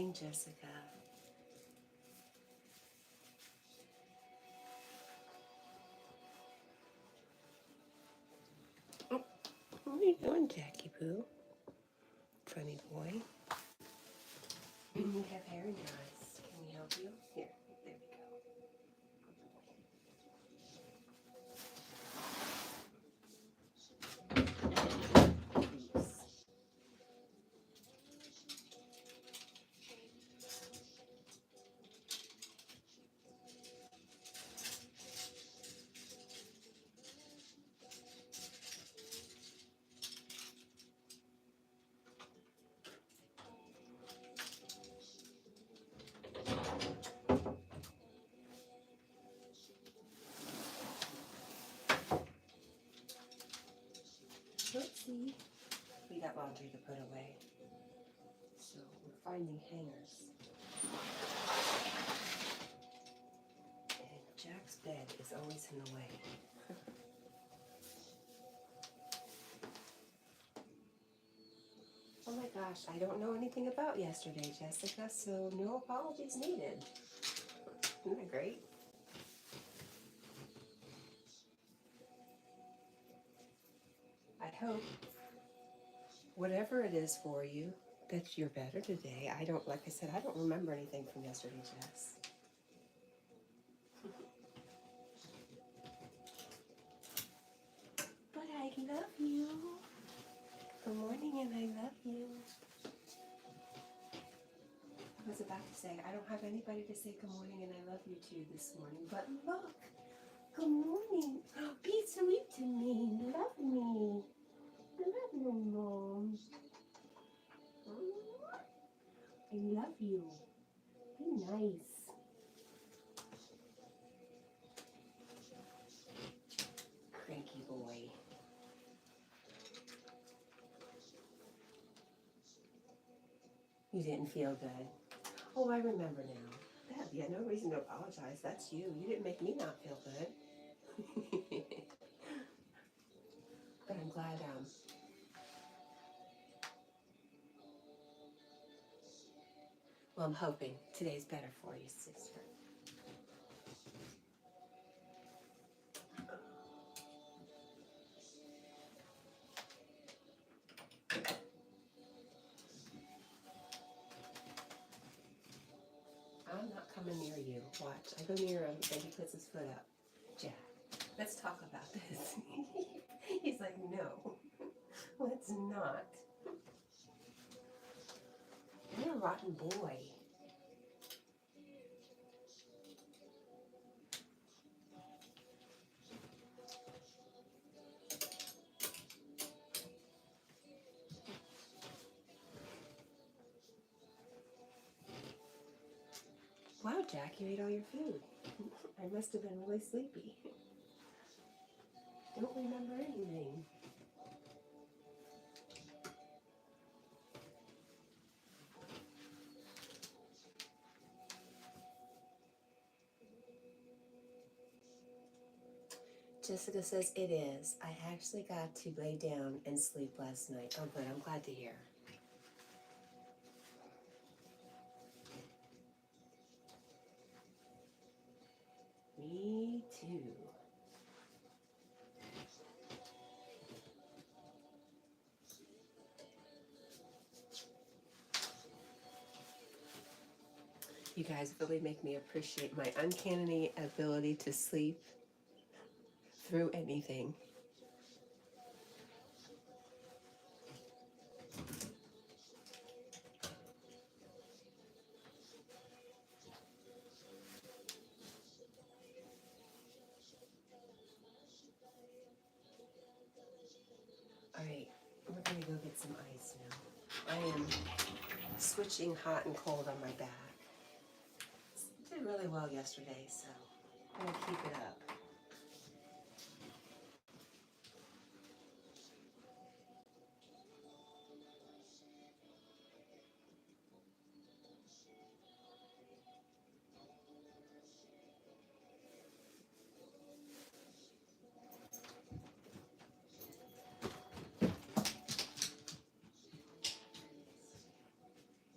morning, Jessica. Oh, what are you doing, Jackie Poo? Funny boy. You have hair in your eyes. Can we help you? Here, there we go. Oopsie. We got laundry to put away. So we're finding hangers. And Jack's bed is always in the way. Oh my gosh, I don't know anything about yesterday, Jessica, so no apologies needed. Isn't that great? I hope whatever it is for you, that you're better today. I don't, like I said, I don't remember anything from yesterday, Jess. But I love you. Good morning, and I love you. I was about to say, I don't have anybody to say good morning and I love you to this morning, but look, good morning. Be sweet to me. Love me. Love you, Mom. I love you. Be nice. Cranky boy. You didn't feel good. Oh, I remember now. That, yeah, no reason to apologize. That's you. You didn't make me not feel good. But I'm glad, well, I'm hoping today's better for you, sister. I'm not coming near you. Watch. I go near him and he puts his foot up. Jack, let's talk about this. He's like, no, let's not. You're a rotten boy. Wow, Jack, you ate all your food. I must have been really sleepy. Don't remember anything. Jessica says it is. I actually got to lay down and sleep last night. Oh, good. I'm glad to hear. Me too. You guys really make me appreciate my uncanny ability to sleep through anything. All right, we're going to go get some ice now. I am switching hot and cold on my back. Did really well yesterday, so I'm going to keep it up.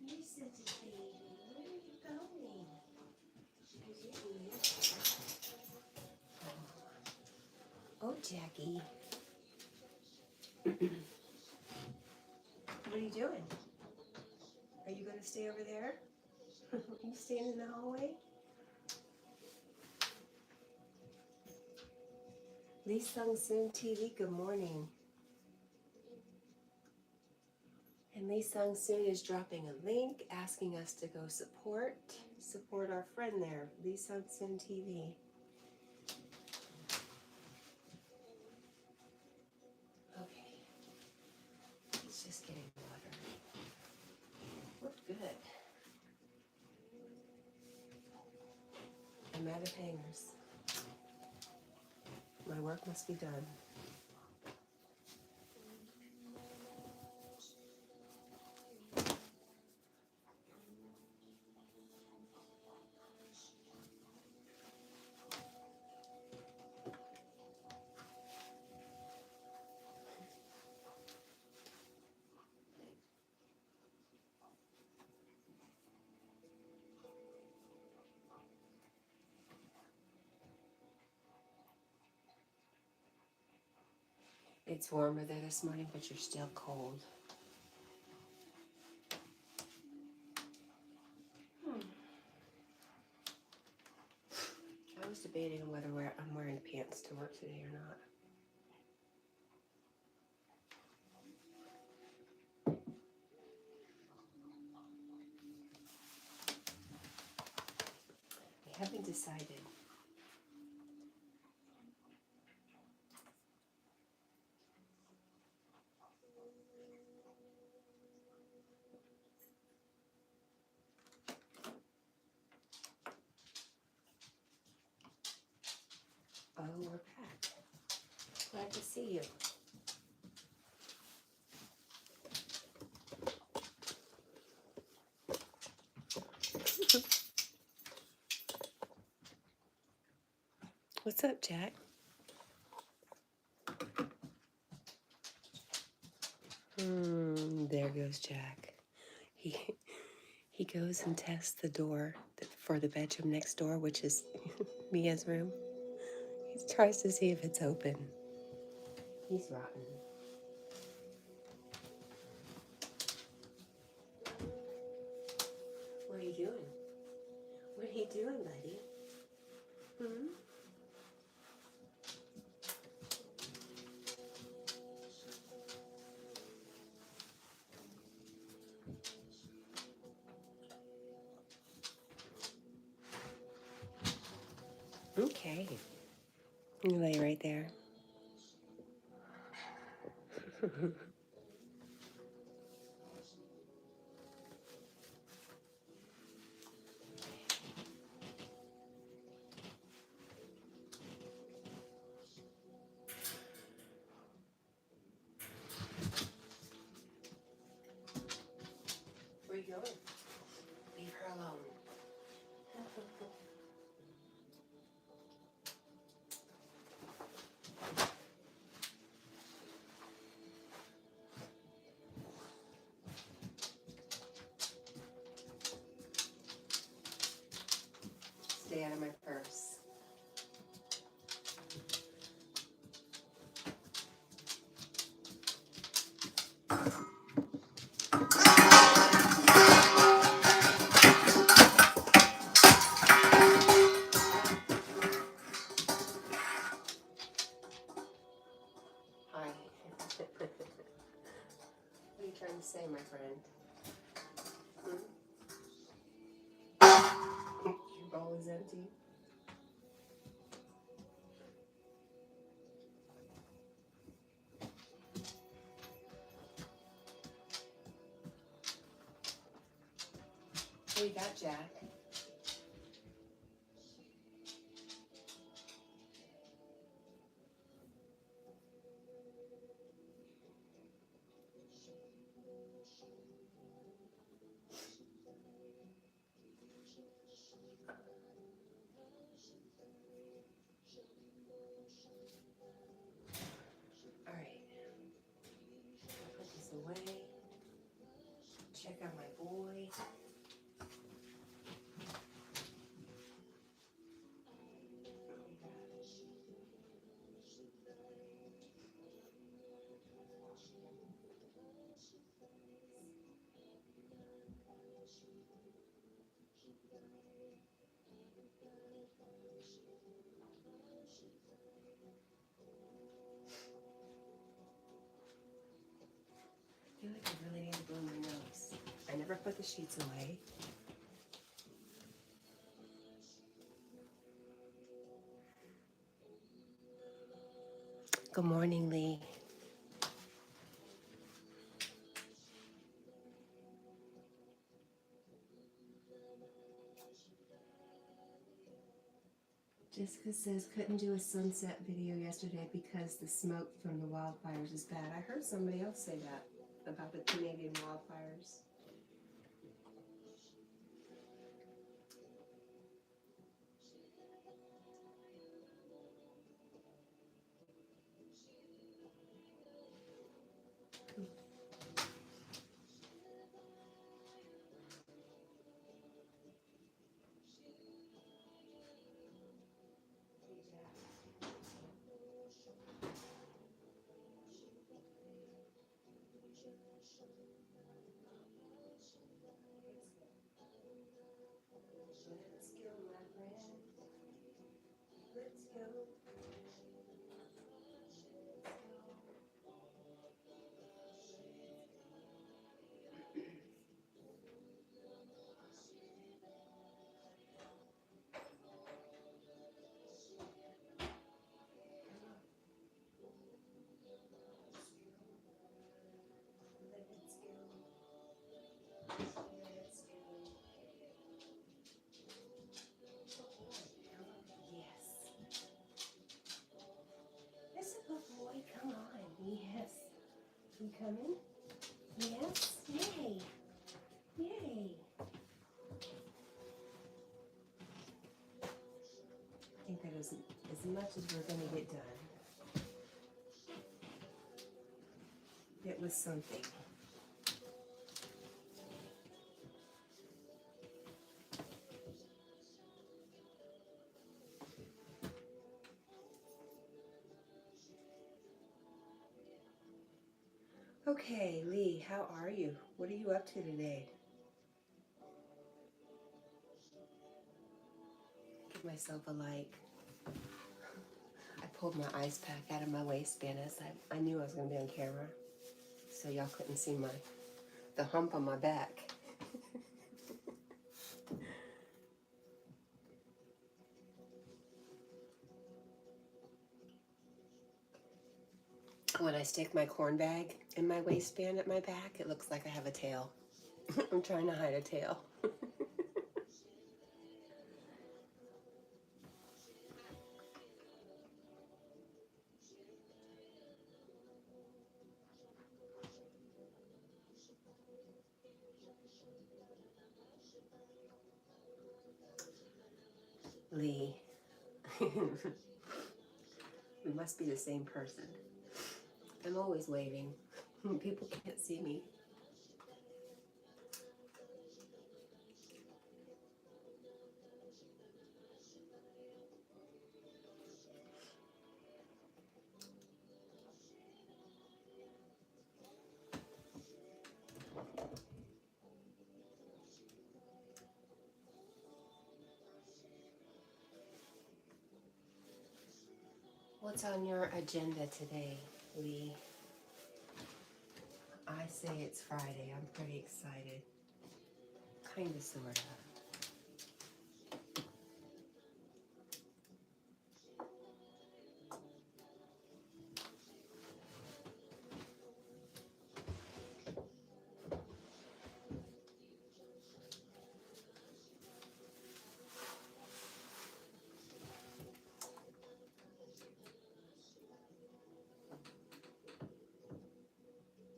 You're such a baby. Jackie. What are you doing? Are you going to stay over there? Are you staying in the hallway? Lee Sung Soon TV, good morning. And Lee Sung Soon is dropping a link asking us to go support our friend there, Lee Sung Soon TV. Okay, he's just getting water. Looked good. I'm out of hangers. My work must be done. It's warmer there this morning, but you're still cold. I was debating whether I'm wearing pants to work today or not. I haven't decided. Oh, we're back. Glad to see you. What's up, Jack? There goes Jack. He goes and tests the door for the bedroom next door, which is Mia's room. He tries to see if it's open. He's rotten. What are you doing? What are you doing, buddy? Okay. You lay right there. Where are you going? Leave her alone. Stay out of my purse. Hi. What are you trying to say, my friend? Your bowl is empty. What you got, Jack? All right. Put this away. Check out my boy. never put the sheets away. Good morning, Lee. Jessica says, couldn't do a sunset video yesterday because the smoke from the wildfires is bad. I heard somebody else say that about the Canadian wildfires. Let's go, my friend. Let's go. Come on. Yes. You coming? Yes. Yay. Yay. I think that is as much as we're going to get done. It was something. Okay, Lee, how are you? What are you up to today? Give myself a like. I pulled my ice pack out of my waistband as I knew I was going to be on camera, so y'all couldn't see the hump on my back. When I stick my corn bag in my waistband at my back, it looks like I have a tail. I'm trying to hide a tail. Lee. We must be the same person. I'm always waving. People can't see me. What's on your agenda today, Lee? I say it's Friday. I'm pretty excited. Kind of, sort of.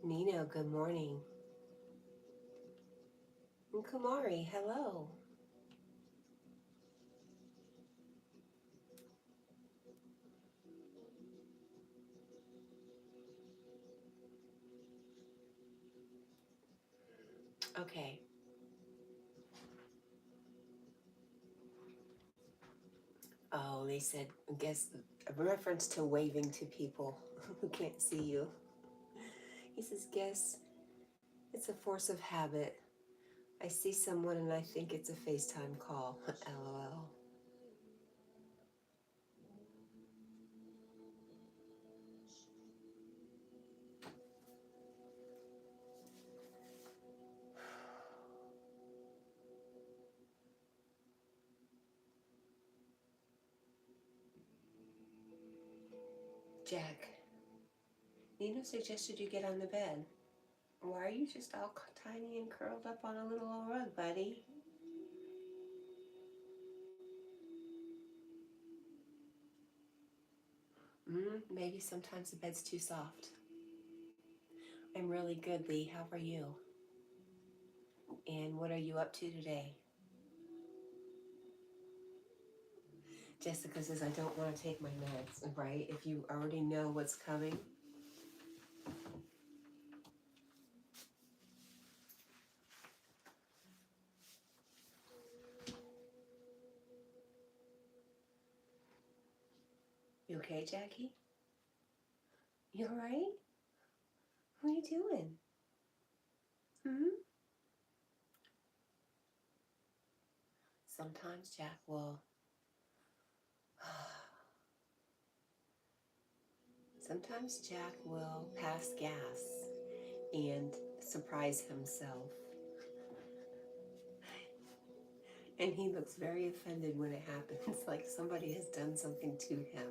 Nino, good morning. And Kumari, hello. Okay. Oh, they said, I guess, a reference to waving to people who can't see you. He says, guess it's a force of habit. I see someone and I think it's a FaceTime call. LOL. Jack, Nino suggested you get on the bed. Why are you just all tiny and curled up on a little old rug, buddy? Maybe sometimes the bed's too soft. I'm really good, Lee. How are you? And what are you up to today? Jessica says, I don't want to take my meds, right? If you already know what's coming. You okay, Jackie? You all right? What are you doing? Sometimes Jack will... Sometimes Jack will pass gas and surprise himself. And he looks very offended when it happens, like somebody has done something to him.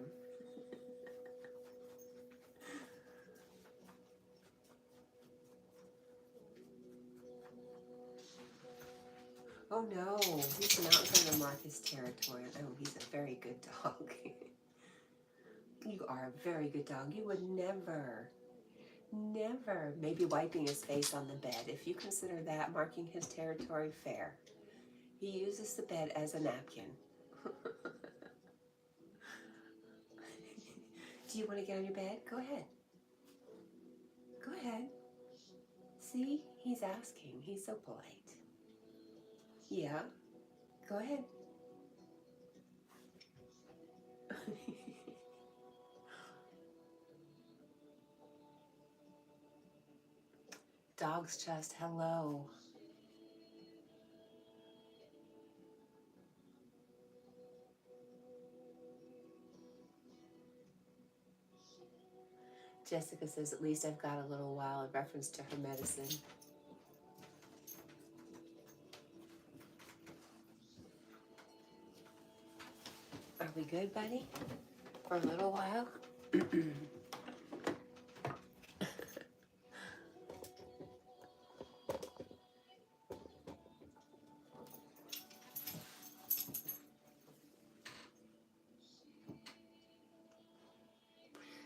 Oh no, he's not going to mark his territory. Oh, he's a very good dog. You are a very good dog. You would never, maybe wiping his face on the bed. If you consider that marking his territory, fair. He uses the bed as a napkin. Do you want to get on your bed? Go ahead. Go ahead. See, he's asking. He's so polite. Yeah, go ahead. Dogs just, hello. Jessica says, at least I've got a little while in reference to her medicine. Are we good, buddy? For a little while?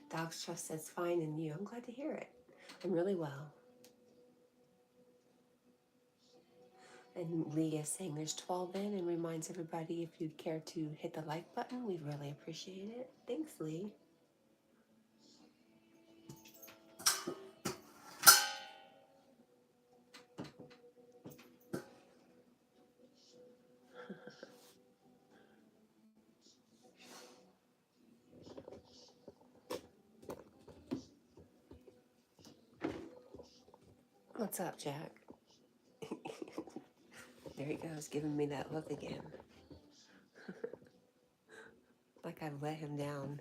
Dogs trust says fine in you. I'm glad to hear it. I'm really well. And Lee is saying there's 12 in and reminds everybody if you'd care to hit the like button, we'd really appreciate it. Thanks, Lee. What's up, Jack? There he goes, giving me that look again. Like I've let him down.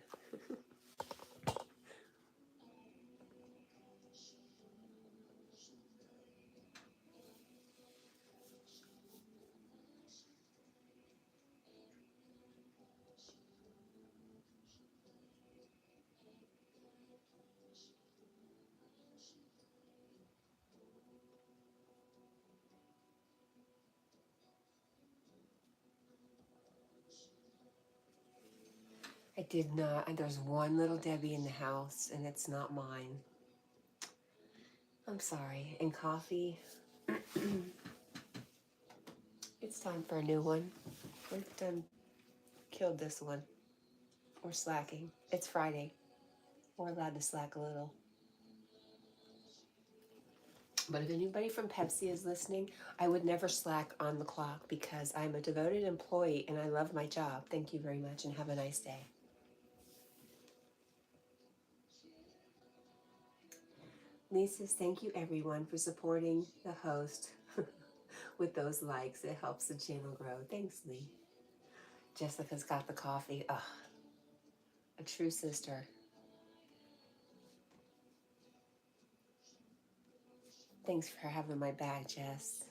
I did not. And there's one little Debbie in the house, and it's not mine. I'm sorry. And coffee. It's time for a new one. We've done killed this one. We're slacking. It's Friday. We're allowed to slack a little. But if anybody from Pepsi is listening, I would never slack on the clock because I'm a devoted employee and I love my job. Thank you very much and have a nice day. Lisa, thank you everyone for supporting the host with those likes. It helps the channel grow. Thanks, Lee. Jessica's got the coffee. Ugh, a true sister. Thanks for having my back, Jess.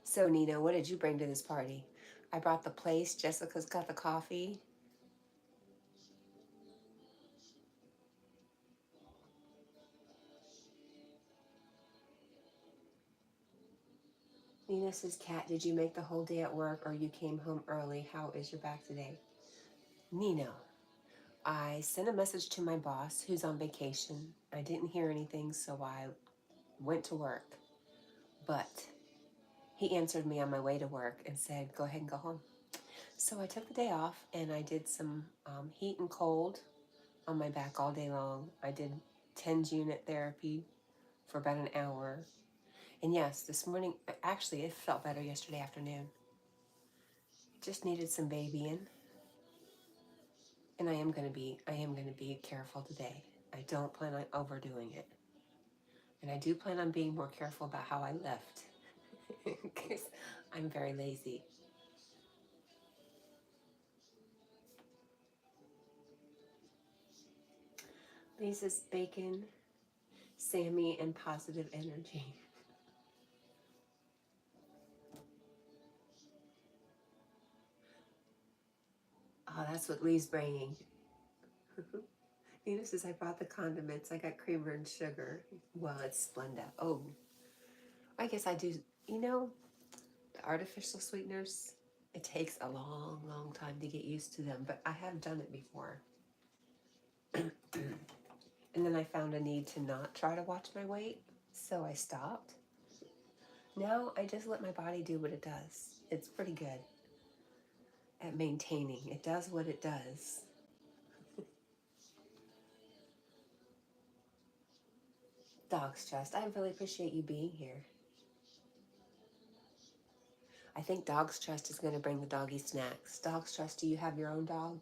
So, Nina, what did you bring to this party? I brought the place. Jessica's got the coffee. Nina says, Kat, did you make the whole day at work or you came home early? How is your back today? Nina, I sent a message to my boss who's on vacation. I didn't hear anything, so I went to work. But he answered me on my way to work and said, go ahead and go home. So I took the day off and I did some heat and cold on my back all day long. I did TENS unit therapy for about an hour. And yes, this morning, actually, it felt better yesterday afternoon. Just needed some babying. And I am going to be careful today. I don't plan on overdoing it. And I do plan on being more careful about how I lift. Because I'm very lazy. Lisa's bacon, Sammy, and positive energy. Oh, that's what Lee's bringing. Nina says, I brought the condiments. I got creamer and sugar. Well, it's Splenda. Oh, I guess I do. You know, the artificial sweeteners, it takes a long, long time to get used to them. But I have done it before. And then I found a need to not try to watch my weight. So I stopped. Now I just let my body do what it does. It's pretty good at maintaining. It does what it does. Dog's Trust, I really appreciate you being here. I think Dog's Trust is going to bring the doggy snacks. Dog's Trust, do you have your own dog?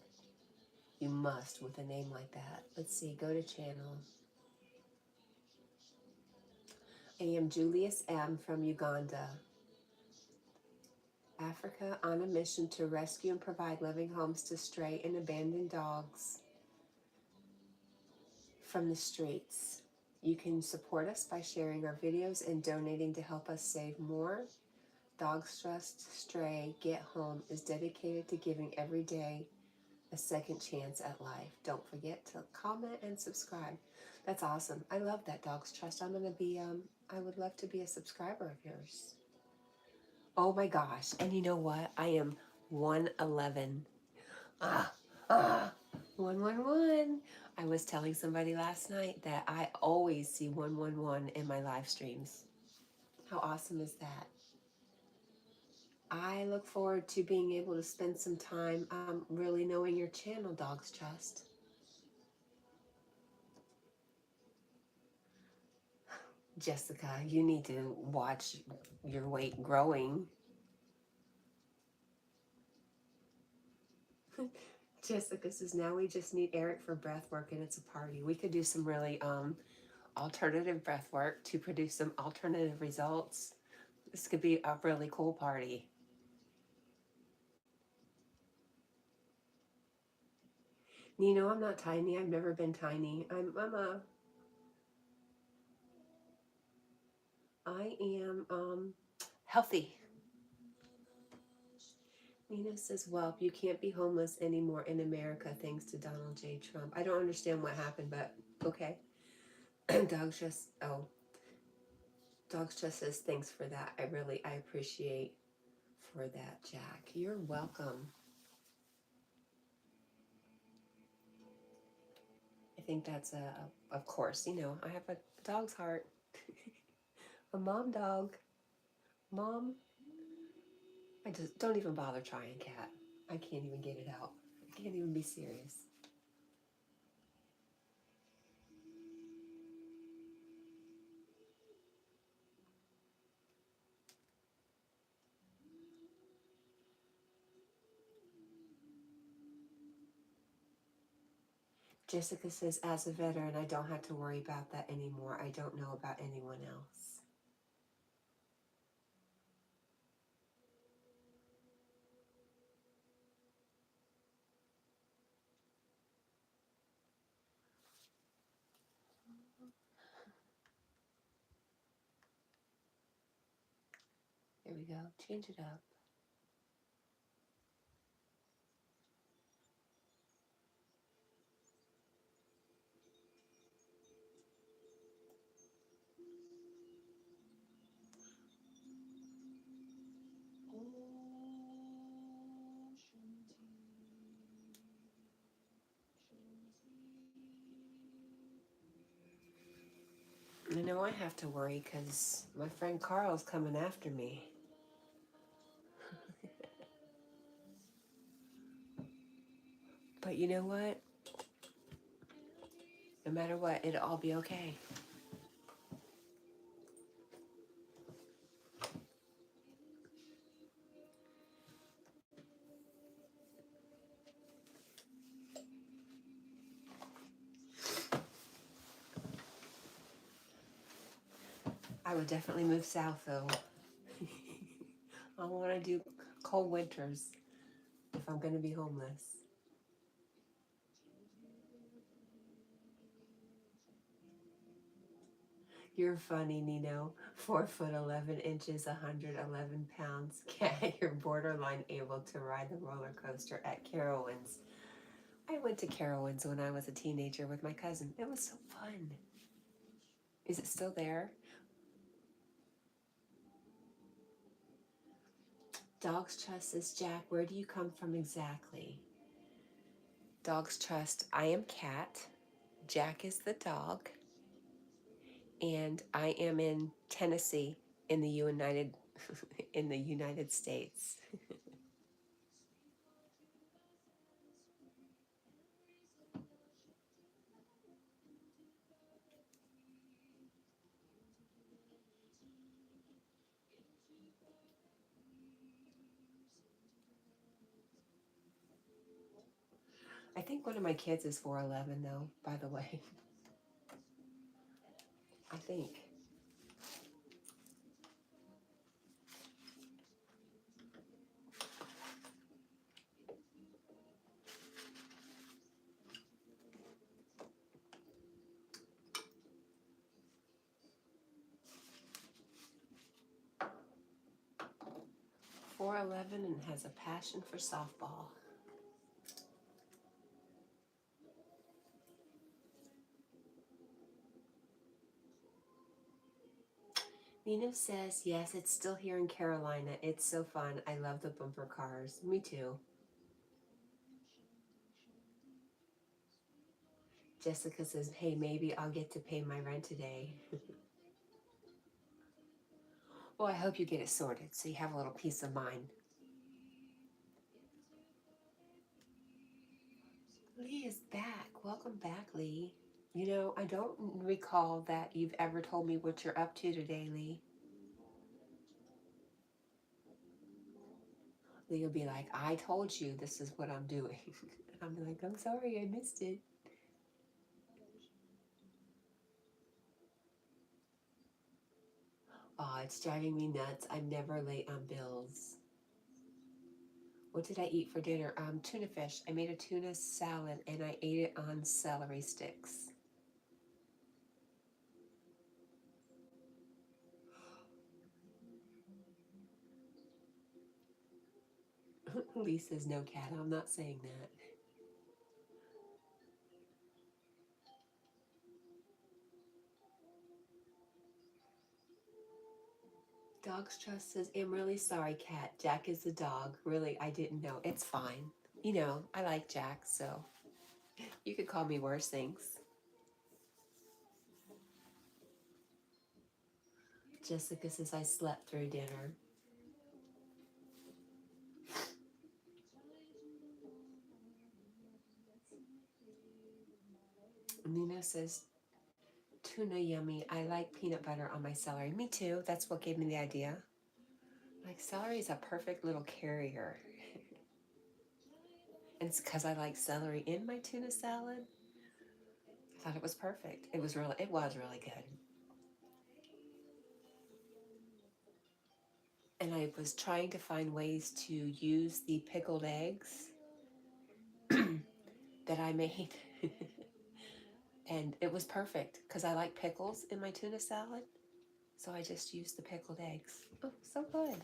You must with a name like that. Let's see, go to channel. I am Julius M. from Uganda, Africa, on a mission to rescue and provide living homes to stray and abandoned dogs from the streets. You can support us by sharing our videos and donating to help us save more. Dogs Trust Stray Get Home is dedicated to giving every day a second chance at life. Don't forget to comment and subscribe. That's awesome. I love that, Dogs Trust. I'm going to be, I would love to be a subscriber of yours. Oh my gosh. And you know what? I am 111. 111. I was telling somebody last night that I always see 111 in my live streams. How awesome is that? I look forward to being able to spend some time really knowing your channel, Dogs Trust. Jessica, you need to watch your weight growing. Jessica says, now we just need Eric for breath work and it's a party. We could do some really alternative breath work to produce some alternative results. This could be a really cool party. You know, I'm not tiny. I've never been tiny. I am healthy. Nina says, well, you can't be homeless anymore in America thanks to Donald J. Trump. I don't understand what happened, but okay. Dogs just says, thanks for that. I appreciate for that, Jack. You're welcome. I think that's of course, you know, I have a dog's heart. A mom dog. Mom, I just don't even bother trying, Cat. I can't even get it out. I can't even be serious. Jessica says, as a veteran, I don't have to worry about that anymore. I don't know about anyone else. There we go. Change it up. know I have to worry because my friend Carl's coming after me. But you know what? No matter what, it'll all be okay. I would definitely move south though. I want to do cold winters if I'm going to be homeless. You're funny, Nino. 4'11", 111 pounds. Cat, you're borderline able to ride the roller coaster at Carowinds. I went to Carowinds when I was a teenager with my cousin. It was so fun. Is it still there? Dogs Trust says, Jack, where do you come from exactly? Dogs Trust, I am Cat. Jack is the dog. And I am in Tennessee in the United States. I think one of my kids is 4'11" though, by the way. I think. .411 and has a passion for softball. Nina says, yes, it's still here in Carolina. It's so fun. I love the bumper cars. Me too. Jessica says, hey, maybe I'll get to pay my rent today. Well, I hope you get it sorted so you have a little peace of mind. Lee is back. Welcome back, Lee. You know, I don't recall that you've ever told me what you're up to today, Lee. Lee will be like, I told you this is what I'm doing. I'm like, I'm sorry, I missed it. Oh, it's driving me nuts. I'm never late on bills. What did I eat for dinner? Tuna fish. I made a tuna salad and I ate it on celery sticks. Lee says, no, Cat, I'm not saying that. Dogs Trust says, I'm really sorry, Cat. Jack is the dog. Really, I didn't know. It's fine. You know, I like Jack, so you could call me worse things. Jessica says, I slept through dinner. Nina says, tuna yummy. I like peanut butter on my celery. Me too. That's what gave me the idea. Like, celery is a perfect little carrier. And it's because I like celery in my tuna salad. I thought it was perfect. It was really good. And I was trying to find ways to use the pickled eggs that I made. And it was perfect because I like pickles in my tuna salad. So I just used the pickled eggs. Oh, so good.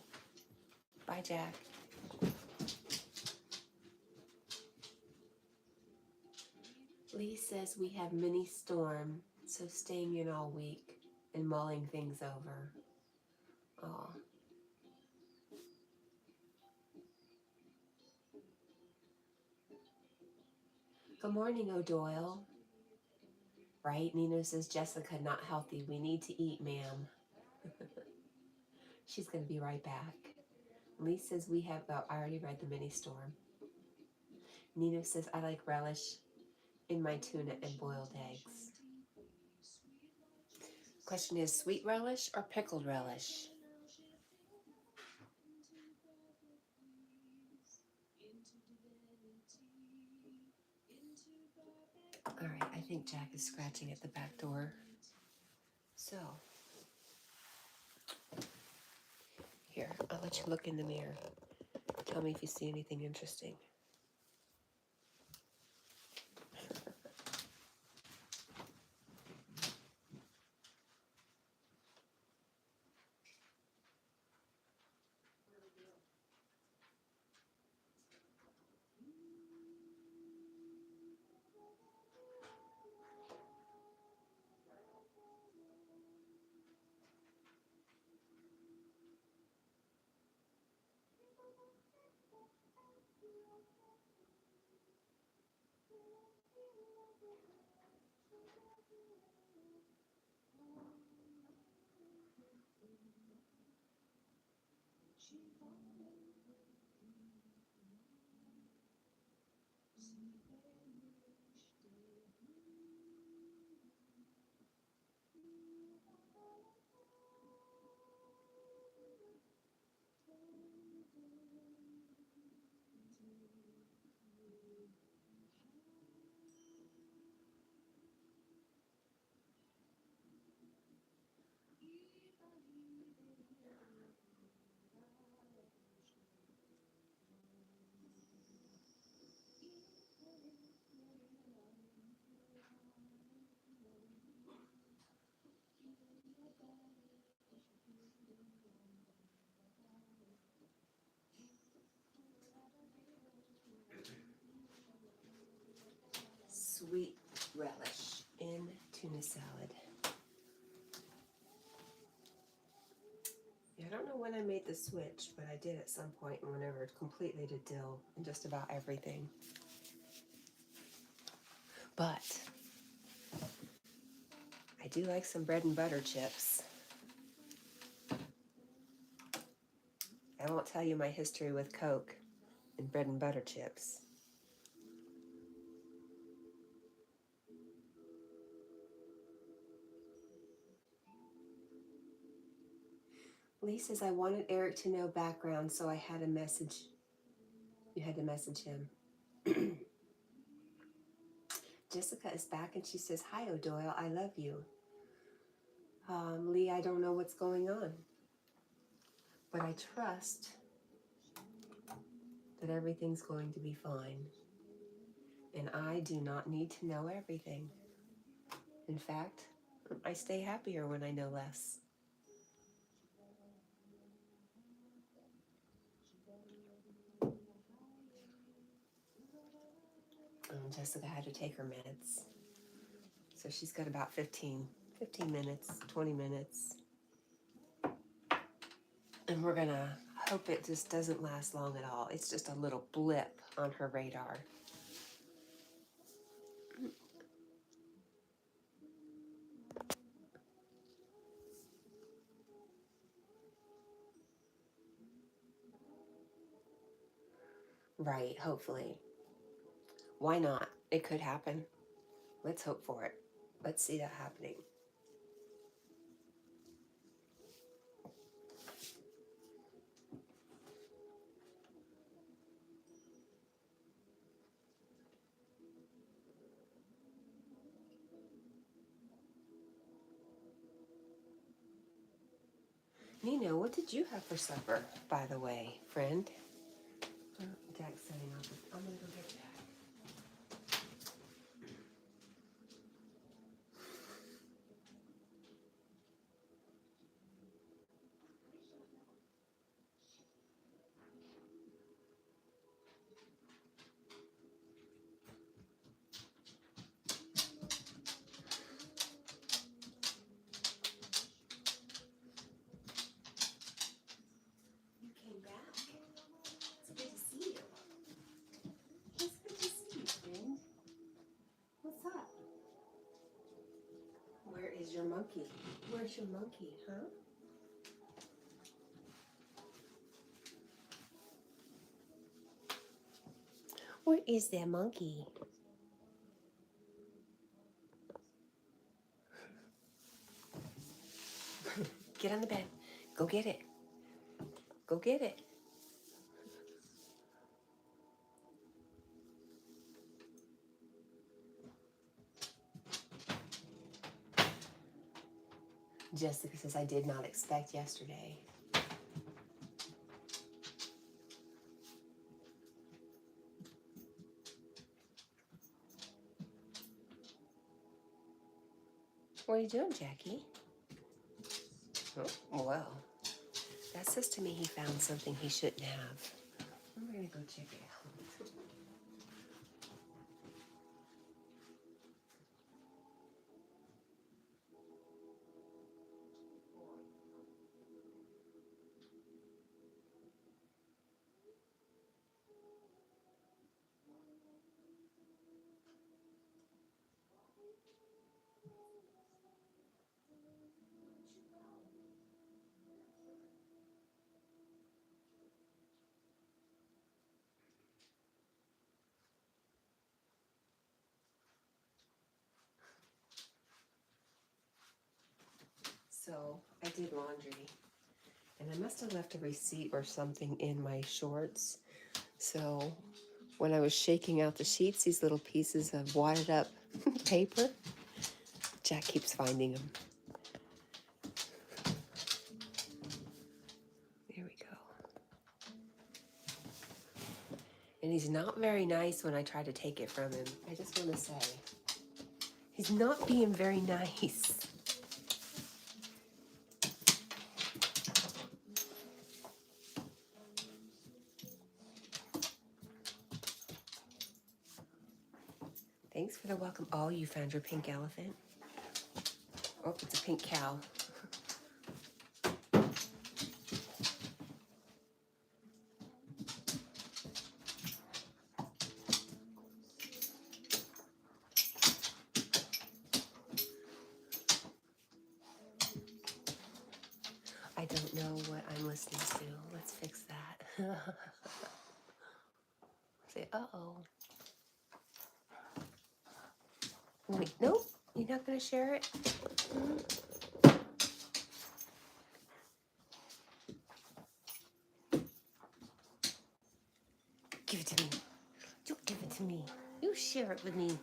Bye, Jack. Lee says we have mini storm, so staying in all week and mulling things over. Aw. Good morning, O'Doyle. Right? Nino says, Jessica, not healthy. We need to eat, ma'am. She's going to be right back. Lee says, we have, oh, I already read the mini storm. Nino says, I like relish in my tuna and boiled eggs. Question is, sweet relish or pickled relish? All right, I think Jack is scratching at the back door. So, here, I'll let you look in the mirror. Tell me if you see anything interesting. Sweet relish in tuna salad. Yeah, I don't know when I made the switch, but I did at some point and went over completely to dill and just about everything. But I do like some bread and butter chips. I won't tell you my history with Coke and bread and butter chips. Lee says, I wanted Eric to know background, so I had a message. You had to message him. Jessica is back and she says, hi, O'Doyle, I love you. Lee, I don't know what's going on, but I trust that everything's going to be fine. And I do not need to know everything. In fact, I stay happier when I know less. Jessica had to take her meds. So she's got about 15 minutes, 20 minutes. And we're gonna hope it just doesn't last long at all. It's just a little blip on her radar. Right, hopefully. Why not? It could happen. Let's hope for it. Let's see that happening. Nino, what did you have for supper, by the way, friend? Jack's setting up. I'm gonna go get Jack. You came back. It's good to see you. your monkey? Where's your monkey, huh? Where is that monkey? Get on the bed. Go get it. Go get it. Jessica says, I did not expect yesterday. What are you doing, Jackie? Oh, well, that says to me he found something he shouldn't have. I'm going to go check it out. So I did laundry, and I must have left a receipt or something in my shorts. So when I was shaking out the sheets, these little pieces of wadded up paper, Jack keeps finding them. There we go. And he's not very nice when I try to take it from him. I just want to say, he's not being very nice. Thanks for the welcome. Oh, you found your pink elephant? Oh, it's a pink cow. I don't know what I'm listening to. Let's fix that. Say, uh-oh. Wait, nope. You're not going to share it? Give it to me. You give it to me. You share it with me.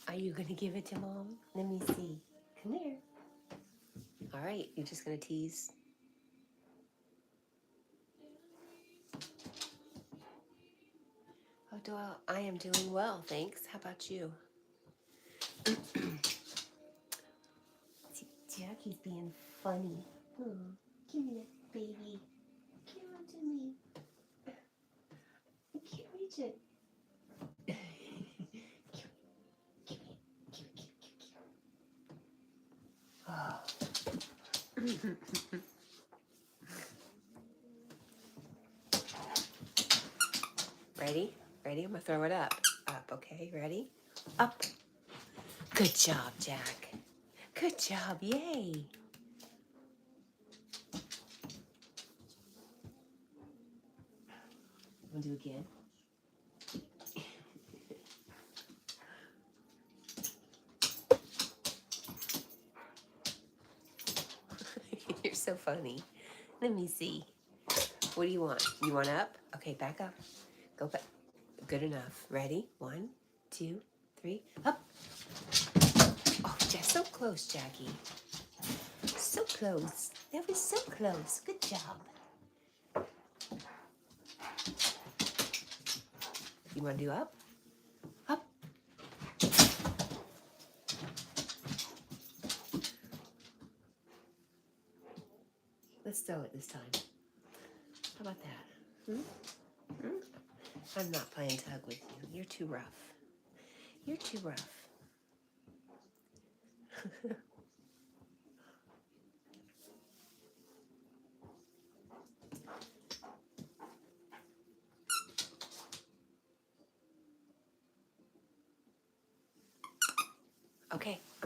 Are you going to give it to Mom? Let me see. Come here. All right, you're just going to tease. Oh, I am doing well, thanks. How about you? Jackie's being funny. Oh, give me that baby. Give it to me. I can't reach it. Oh. Ready? Ready? I'm gonna throw it up. Up, okay? Ready? Up. Good job, Jack. Good job, yay. Wanna do it again? You're so funny. Let me see. What do you want? You want up? Okay, back up. Go back. Good enough. Ready? 1, 2, 3, up. Oh, just so close, Jackie. So close. That was so close. Good job. You want to do up? Up. Let's throw it this time. How about that? I'm not playing tug with you. You're too rough. You're too rough.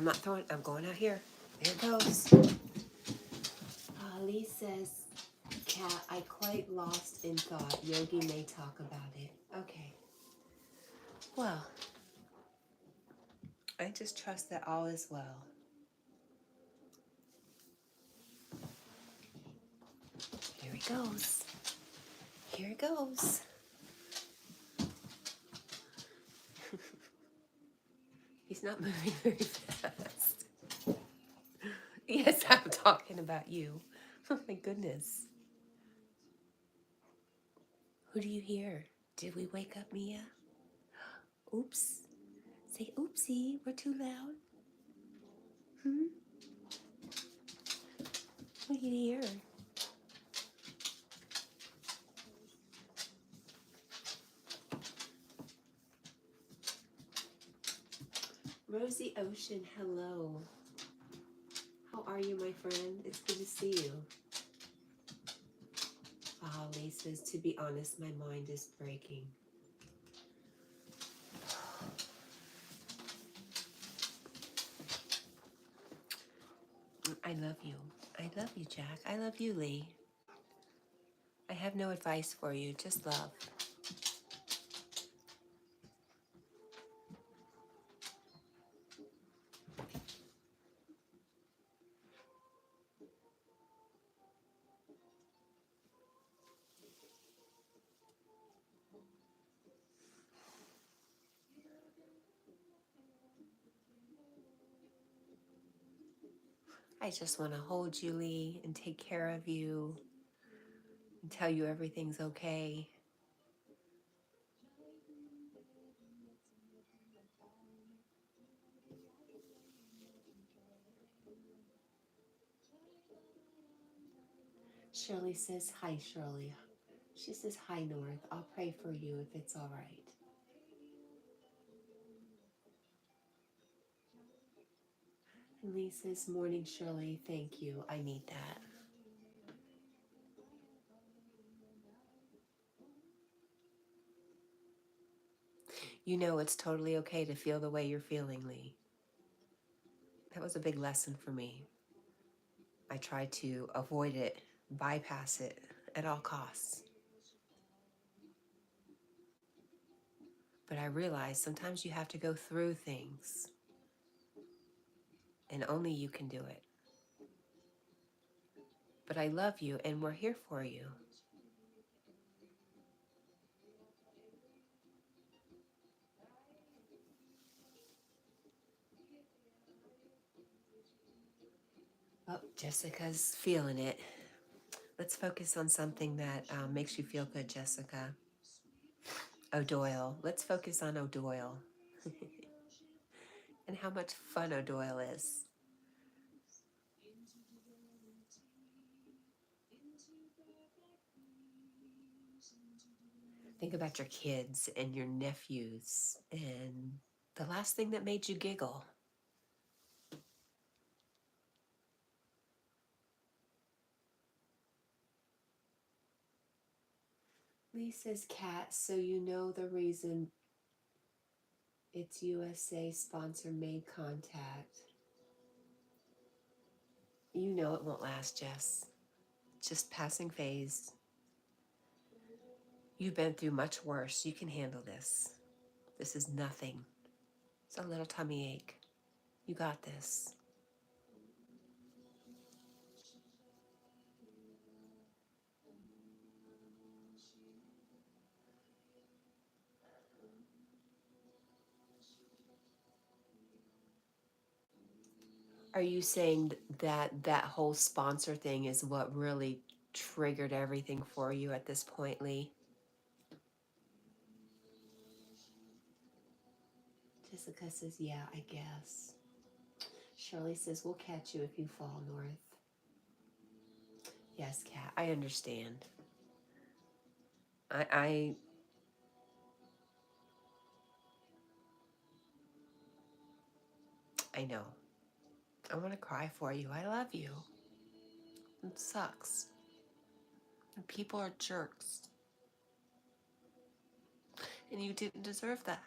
I'm not throwing, I'm going out here. There it goes. Lee says, Cat, I quite lost in thought. Yogi may talk about it. Okay. Well, I just trust that all is well. Here he goes. Here it goes. He's not moving very fast. Yes, I'm talking about you. Oh my goodness. Who do you hear? Did we wake up Mia? Oops. Say oopsie, we're too loud. What do you hear? Rosie Ocean, hello. How are you, my friend? It's good to see you. Lee says, to be honest, my mind is breaking. I love you. I love you, Jack. I love you, Lee. I have no advice for you, just love. I just want to hold you, Lee, and take care of you and tell you everything's okay. Shirley says, hi, Shirley. She says, hi, North. I'll pray for you if it's all right. And Lee says, morning, Shirley. Thank you. I need that. You know it's totally okay to feel the way you're feeling, Lee. That was a big lesson for me. I tried to avoid it, bypass it at all costs. But I realized sometimes you have to go through things, and only you can do it. But I love you, and we're here for you. Oh, Jessica's feeling it. Let's focus on something that makes you feel good, Jessica. O'Doyle. Let's focus on O'Doyle and how much fun O'Doyle is. Think about your kids and your nephews and the last thing that made you giggle. Lee says, Cat, so you know the reason it's USA sponsor made contact. You know it won't last, Jess. Just passing phase. You've been through much worse. You can handle this. This is nothing. It's a little tummy ache. You got this. Are you saying that that whole sponsor thing is what really triggered everything for you at this point, Lee? Jessica says, yeah, I guess. Shirley says, we'll catch you if you fall, North. Yes, Kat, I understand. I know. I want to cry for you. I love you. It sucks. And people are jerks. And you didn't deserve that.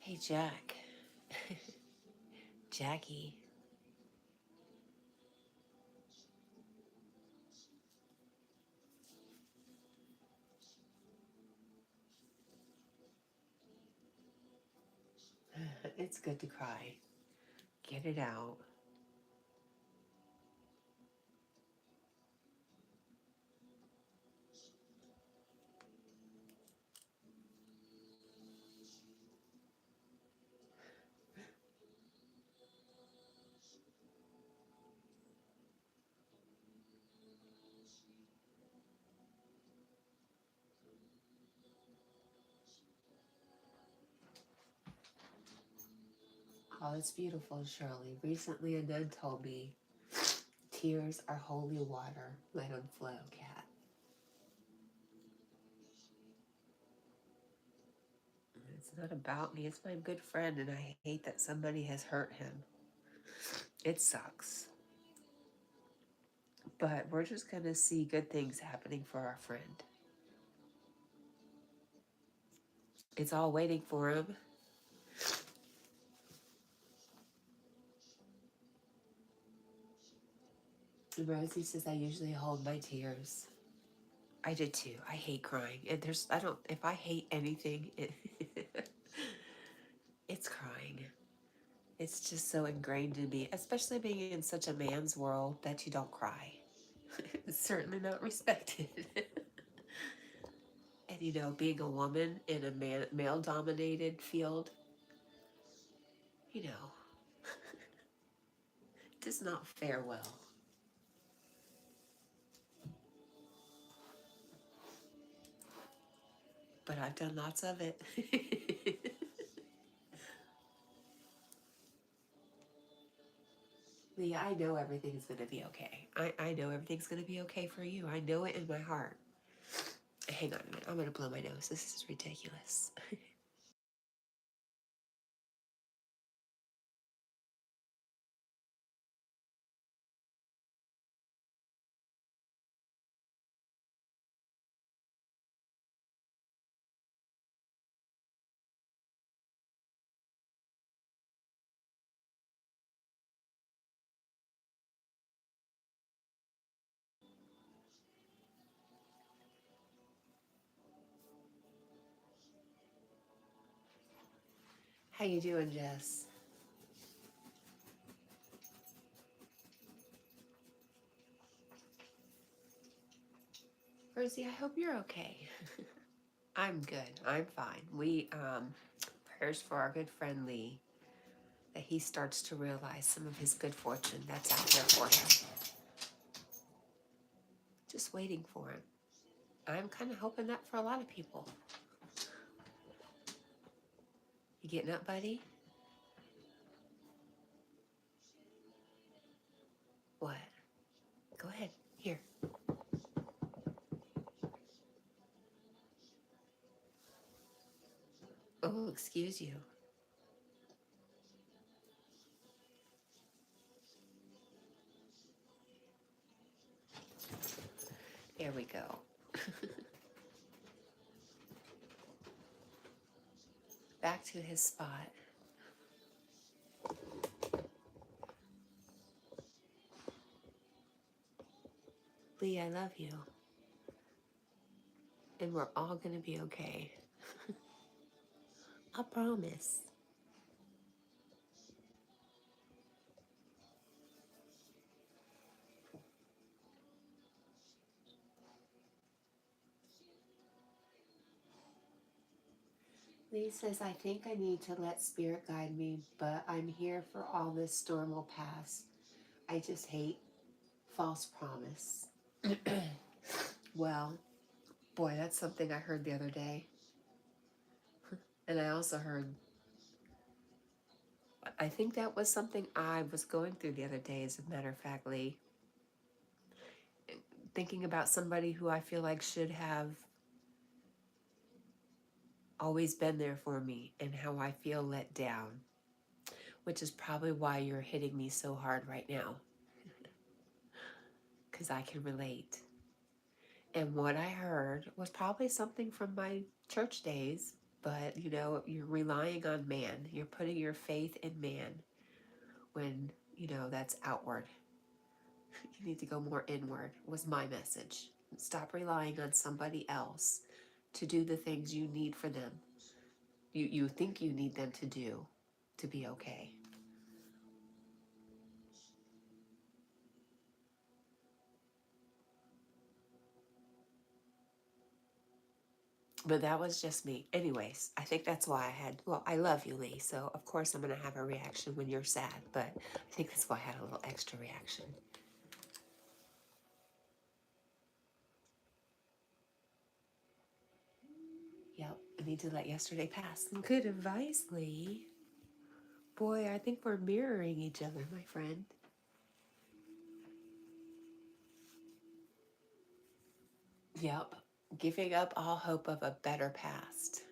Hey, Jack. Jackie. It's good to cry. Get it out. Oh, it's beautiful, Shirley. Recently, a nun told me tears are holy water. Let them flow, cat. It's not about me. It's my good friend, and I hate that somebody has hurt him. It sucks. But we're just going to see good things happening for our friend. It's all waiting for him. Rosie says I usually hold my tears. I did too. I hate crying. I don't, if I hate anything, it's crying. It's just so ingrained in me, especially being in such a man's world that you don't cry. It's certainly not respected. And you know, being a woman in a male dominated field, you know, does not fare well. But I've done lots of it. Leah, I know everything's going to be okay. I know everything's going to be okay for you. I know it in my heart. Hang on a minute. I'm going to blow my nose. This is ridiculous. How you doing, Jess? Rosie, I hope you're okay. I'm good. I'm fine. Prayers for our good friend Lee, that he starts to realize some of his good fortune that's out there for him. Just waiting for him. I'm kind of hoping that for a lot of people. You getting up, buddy? What? Go ahead. Here. Oh, excuse you. There we go. Back to his spot. Lee, I love you. And we're all going to be okay. I promise. Lee says, I think I need to let spirit guide me, but I'm here for all this storm will pass. I just hate false promise. Well, boy, that's something I heard the other day. And I also heard, I think that was something I was going through the other day, as a matter of fact, Lee. Thinking about somebody who I feel like should have always been there for me and how I feel let down, which is probably why you're hitting me so hard right now, because I can relate. And what I heard was probably something from my church days, But, you know, you're relying on man. You're putting your faith in man when, you know, that's outward. You need to go more inward, was my message. Stop relying on somebody else to do the things you need for them. You think you need them to do to be okay. But that was just me. Anyways, I think that's why I had, well, I love you, Lee, so of course I'm going to have a reaction when you're sad, but I think that's why I had a little extra reaction. Yep, I need to let yesterday pass. Good advice, Lee. Boy, I think we're mirroring each other, my friend. Yep, giving up all hope of a better past.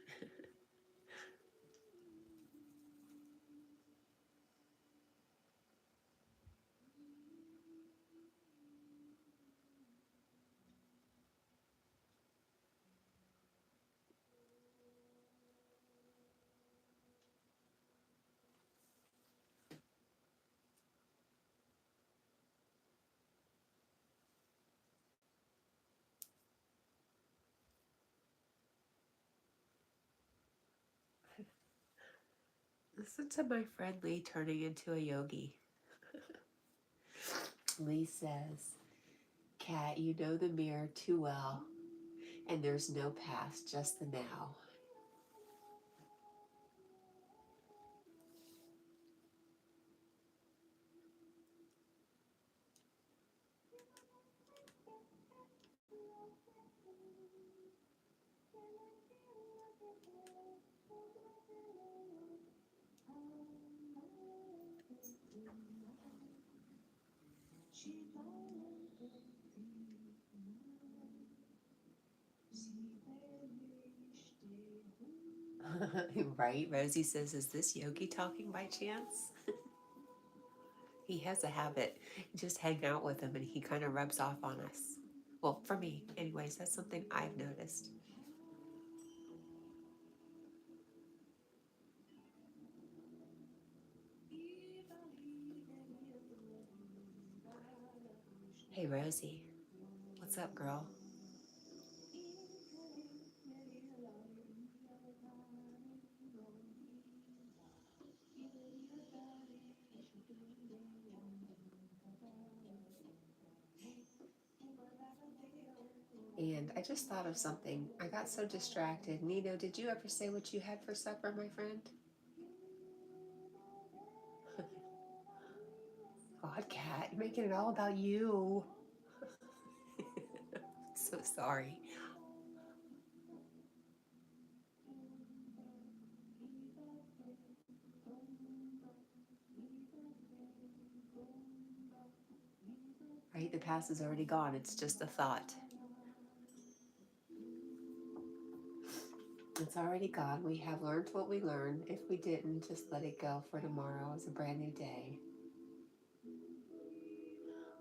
Listen to my friend Lee turning into a yogi. Lee says, Cat, you know the mirror too well, and there's no past, just the now. Right? Rosie says, is this Yogi talking by chance? He has a habit. You just hang out with him and he kind of rubs off on us. Well, for me, anyways, that's something I've noticed. Hey, Rosie. What's up, girl? And I just thought of something. I got so distracted. Nino, did you ever say what you had for supper, my friend? God, Cat, you're making it all about you. So sorry. Right? The past is already gone. It's just a thought. It's already gone. We have learned what we learned. If we didn't, just let it go for tomorrow. It's a brand new day.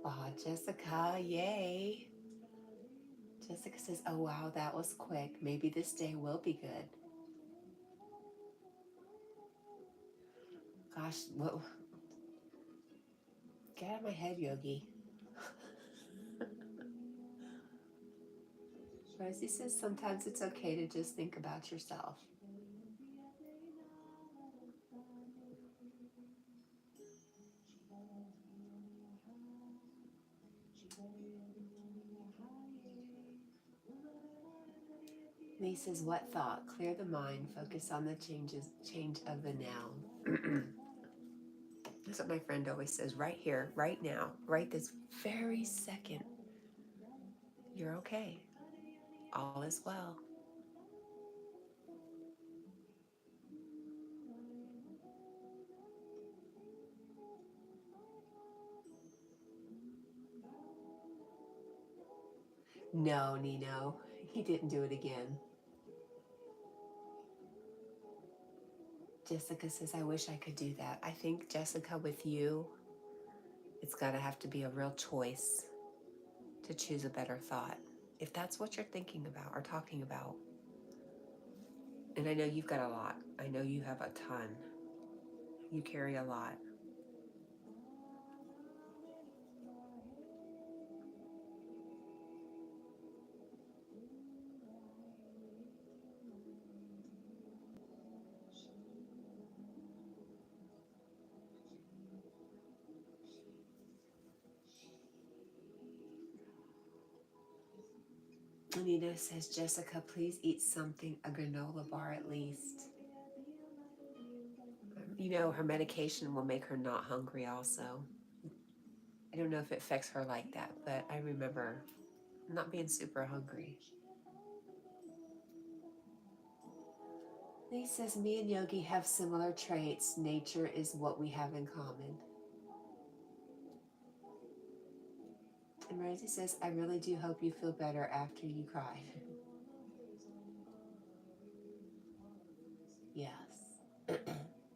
Oh, Jessica, yay. Jessica says, oh, wow, that was quick. Maybe this day will be good. Gosh, what? Get out of my head, Yogi. Rosie says sometimes it's okay to just think about yourself. Lee says, what thought? Clear the mind, focus on the change of the now. That's what my friend always says, right here, right now, right this very second. You're okay. All is well. No, Nino, he didn't do it again. Jessica says, I wish I could do that. I think, Jessica, with you, it's got to have to be a real choice to choose a better thought. If that's what you're thinking about or talking about, And I know you've got a lot. I know you have a ton. You carry a lot. Nina says, Jessica, please eat something, a granola bar at least. You know, her medication will make her not hungry also. I don't know if it affects her like that, but I remember not being super hungry. Lee says, me and Yogi have similar traits. Nature is what we have in common. And Rosie says, I really do hope you feel better after you cried. Yes.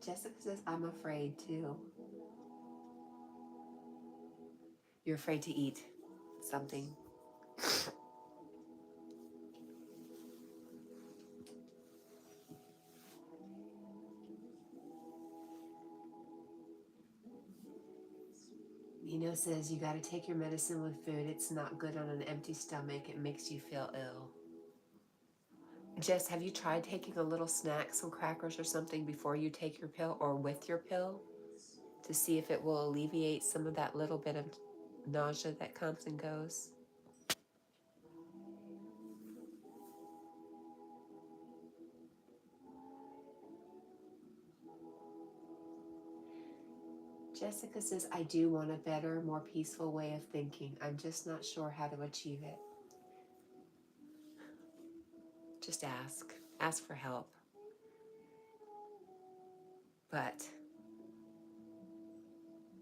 Jessica says, I'm afraid too. You're afraid to eat something. Nino says, you got to take your medicine with food. It's not good on an empty stomach. It makes you feel ill. Jess, have you tried taking a little snack, some crackers or something before you take your pill or with your pill to see if it will alleviate some of that little bit of nausea that comes and goes? Jessica says, I do want a better, more peaceful way of thinking. I'm just not sure how to achieve it. Just ask. Ask for help. But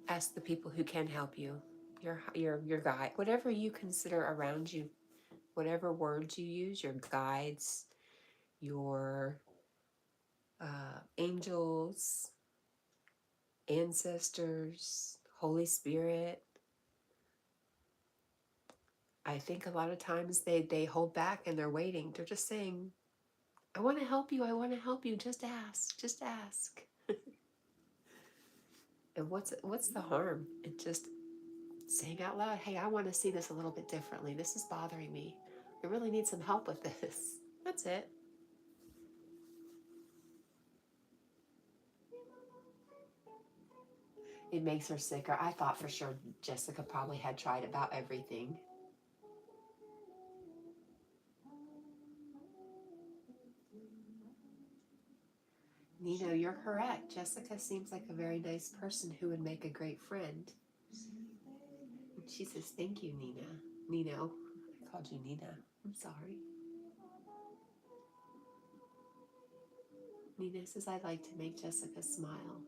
ask the people who can help you. Your guide, whatever you consider around you, whatever words you use, your guides, your angels, ancestors, Holy Spirit. I think a lot of times they hold back and they're waiting. They're just saying, I want to help you. I want to help you. Just ask. Just ask. And what's the harm in just saying out loud, hey, I want to see this a little bit differently. This is bothering me. I really need some help with this. That's it. It makes her sicker. I thought for sure Jessica probably had tried about everything. Nino, you're correct. Jessica seems like a very nice person who would make a great friend. And she says, thank you, Nina. Nino. I called you Nina. I'm sorry. Nina says, I'd like to make Jessica smile.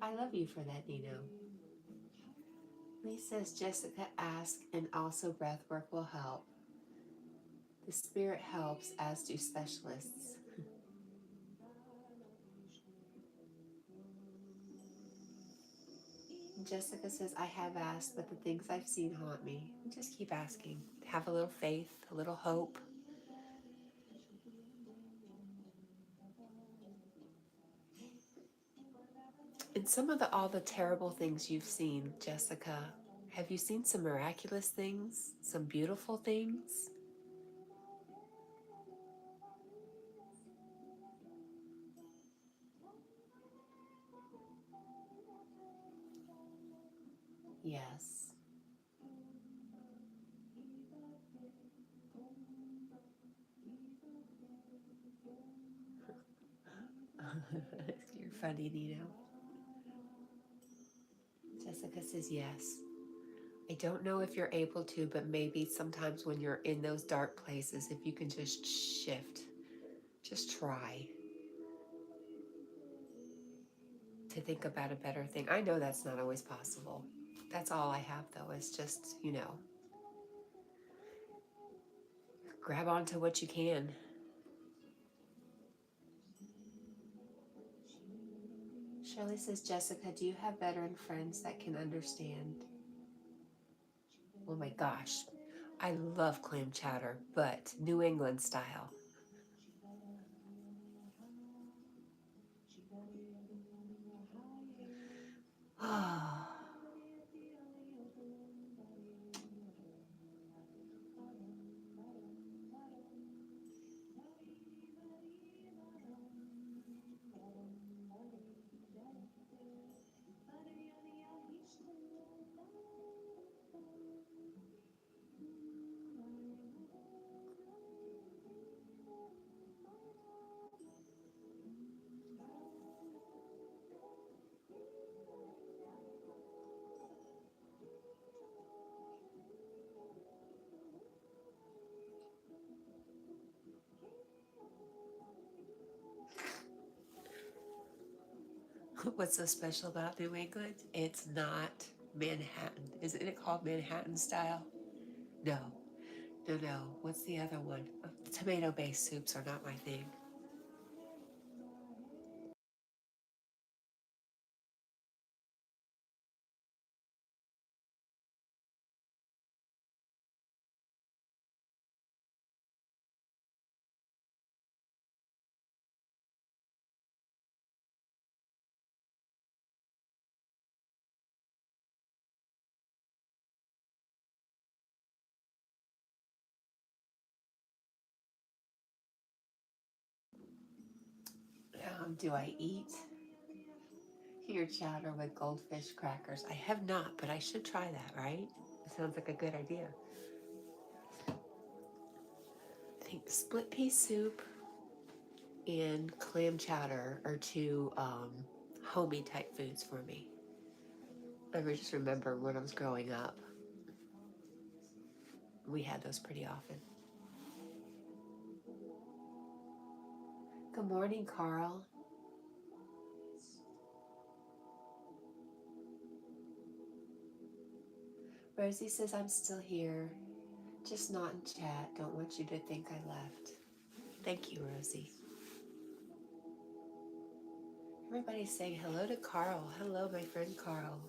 I love you for that, Nino. Lee says, Jessica, ask, and also breath work will help. The spirit helps, as do specialists. Jessica says, I have asked, but the things I've seen haunt me. Just keep asking. Have a little faith, a little hope. And some of all the terrible things you've seen, Jessica, have you seen some miraculous things? Some beautiful things? Yes. You're funny, Nino. Jessica says yes. I don't know if you're able to, but maybe sometimes when you're in those dark places, if you can just shift, just try to think about a better thing. I know that's not always possible. That's all I have, though, is just, grab onto what you can. Shirley says, Jessica, do you have veteran friends that can understand? Oh my gosh, I love clam chowder, but New England style. What's so special about New England? It's not Manhattan. Isn't it called Manhattan style? No, no. What's the other one? Tomato-based soups are not my thing. Do I eat your chowder with goldfish crackers? I have not, but I should try that, right? It sounds like a good idea. I think split pea soup and clam chowder are two homey type foods for me. I just remember when I was growing up, we had those pretty often. Good morning, Carl. Rosie says I'm still here, just not in chat. Don't want you to think I left. Thank you, Rosie. Everybody's saying hello to Carl. Hello, my friend Carl.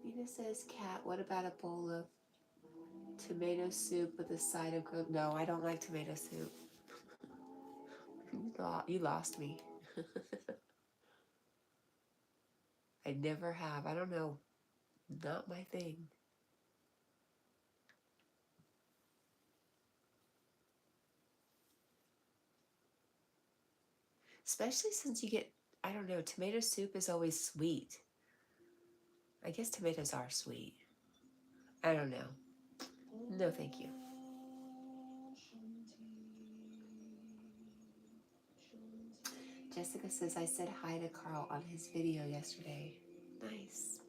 Nina says, Cat, what about a bowl of tomato soup with a side of grilled? No, I don't like tomato soup. You lost me. I never have. I don't know. Not my thing. Especially since you get, I don't know, tomato soup is always sweet. I guess tomatoes are sweet. I don't know. No, thank you. Jessica says, I said hi to Carl on his video yesterday. Nice.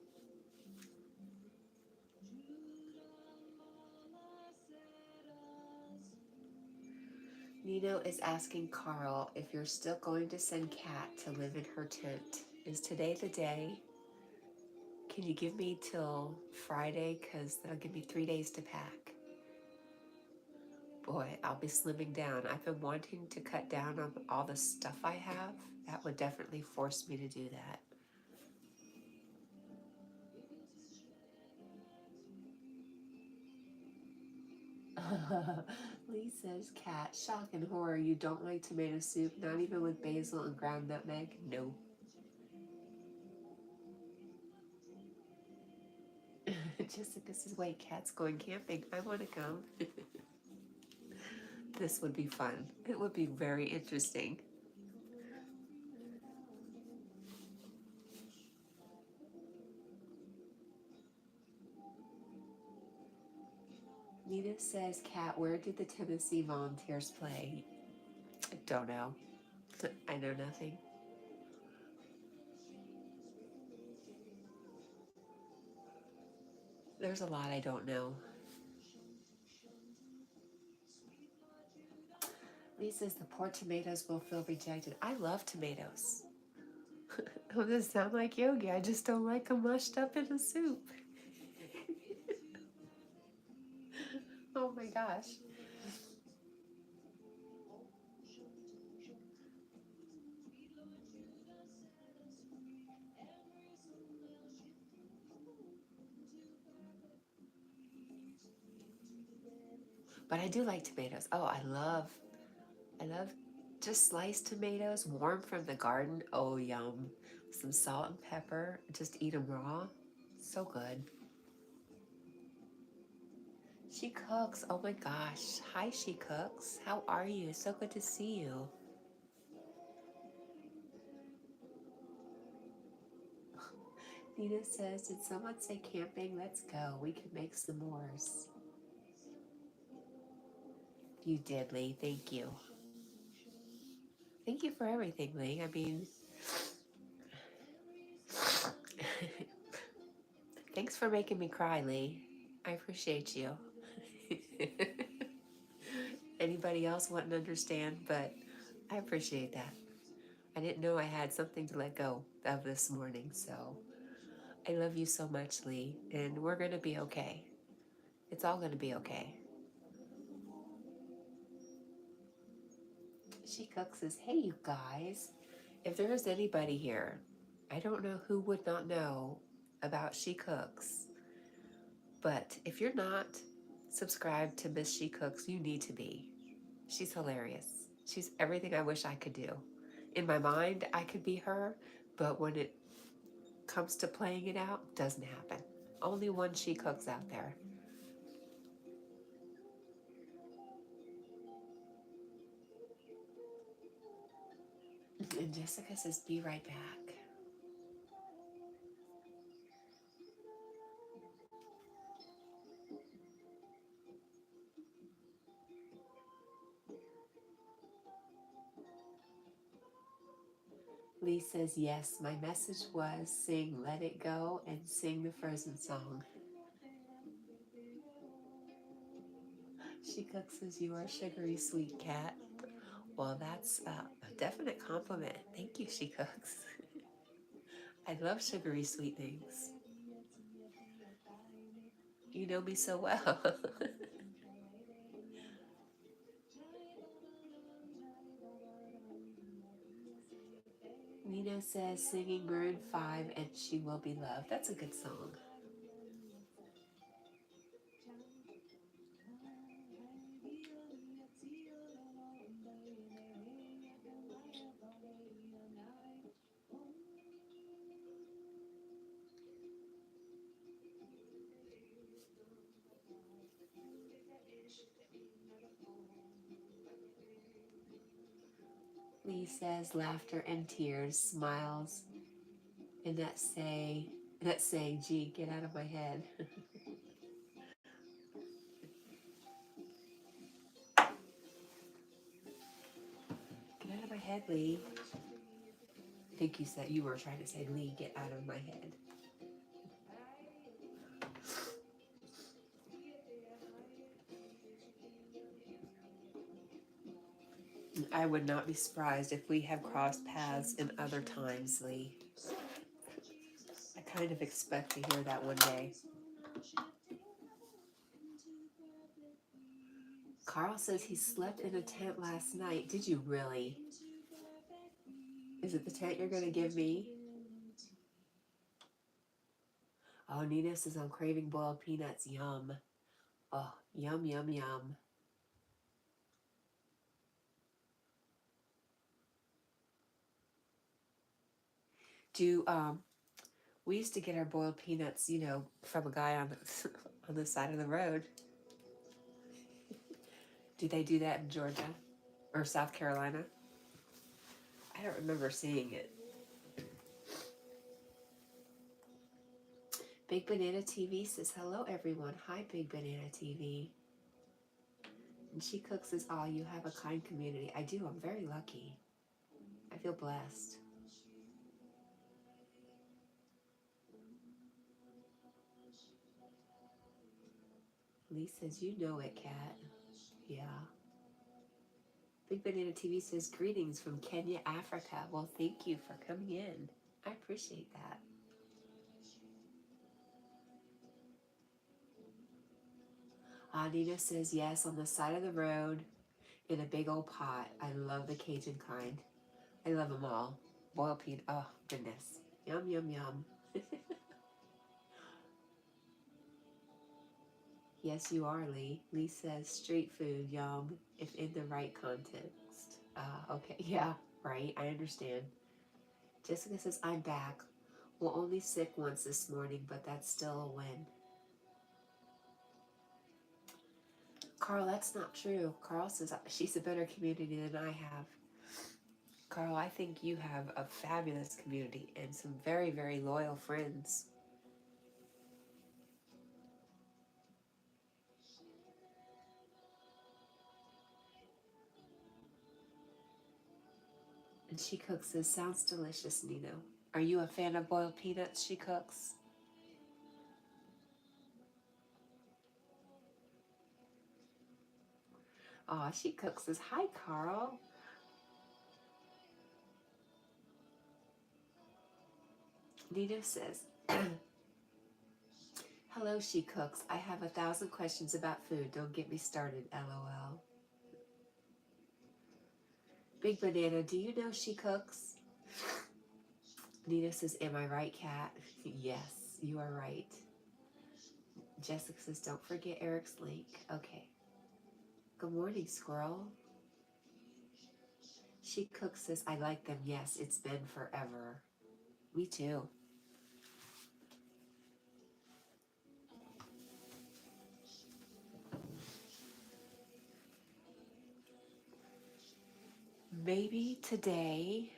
Nino is asking Carl if you're still going to send Kat to live in her tent. Is today the day? Can you give me till Friday? Because that'll give me 3 days to pack. Boy, I'll be slimming down. I've been wanting to cut down on all the stuff I have. That would definitely force me to do that. Lee says, Cat, shock and horror, you don't like tomato soup, not even with basil and ground nutmeg? No. Jessica says, wait, Cat's going camping. I want to come. This would be fun. It would be very interesting. Nina says, Cat, where did the Tennessee Volunteers play? I don't know. I know nothing. There's a lot I don't know. Lee says the poor tomatoes will feel rejected. I love tomatoes. Oh, this sound like Yogi. I just don't like them mushed up in a soup. Oh my gosh. But I do like tomatoes. Oh, I love just sliced tomatoes, warm from the garden. Oh, yum. Some salt and pepper. Just eat them raw. So good. She Cooks. Oh my gosh. Hi, She Cooks. How are you? So good to see you. Nina says, did someone say camping? Let's go. We can make s'mores. You did, Lee. Thank you. Thank you for everything, Lee. I mean, thanks for making me cry, Lee. I appreciate you. Anybody else wouldn't understand, but I appreciate that. I didn't know I had something to let go of this morning, so I love you so much, Lee, and we're going to be okay. It's all going to be okay. She Cooks says, hey, you guys, if there is anybody here, I don't know who would not know about She Cooks, but if you're not subscribed to Miss She Cooks, you need to be. She's hilarious. She's everything I wish I could do. In my mind, I could be her, but when it comes to playing it out, doesn't happen. Only one She Cooks out there. And Jessica says, be right back. Lee says, yes, my message was sing Let It Go and sing the Frozen song. She Cooks says, you are a sugary sweet cat. Well, that's a definite compliment. Thank you, She Cooks. I love sugary sweet things. You know me so well. Nino says, singing Maroon 5 and She Will Be Loved. That's a good song. Lee says, laughter and tears, smiles, and that saying, gee, get out of my head. Get out of my head, Lee. I think you said you were trying to say, Lee, get out of my head. I would not be surprised if we have crossed paths in other times, Lee. I kind of expect to hear that one day. Carl says he slept in a tent last night. Did you really? Is it the tent you're going to give me? Oh, Nina says I'm craving boiled peanuts. Yum. Oh, yum, yum, yum. We used to get our boiled peanuts, from a guy on the side of the road. Do they do that in Georgia or South Carolina? I don't remember seeing it. Big Banana TV says, hello, everyone. Hi, Big Banana TV. And She Cooks says, oh, you have a kind community. I do. I'm very lucky. I feel blessed. Lee says, you know it, Cat. Yeah. Big Banana TV says, greetings from Kenya, Africa. Well, thank you for coming in. I appreciate that. Nina says, yes, on the side of the road in a big old pot. I love the Cajun kind. I love them all. Boiled peanut. Oh, goodness. Yum, yum, yum. Yes, you are, Lee. Lee says, street food, yum, if in the right context. Okay. Yeah, right. I understand. Jessica says, I'm back. Well, only sick once this morning, but that's still a win. Carl, that's not true. Carl says she's a better community than I have. Carl, I think you have a fabulous community and some very, very loyal friends. And She Cooks says, sounds delicious, Nino. Are you a fan of boiled peanuts, She Cooks? Aw, She Cooks says, hi, Carl. Nina says, hello, She Cooks. I have 1,000 questions about food. Don't get me started, LOL. Big Banana, do you know She Cooks? Nina says, am I right, Cat? Yes, you are right. Jessica says, don't forget Eric's link. Okay. Good morning, Squirrel. She Cooks says, I like them. Yes, it's been forever. Me too. Maybe today,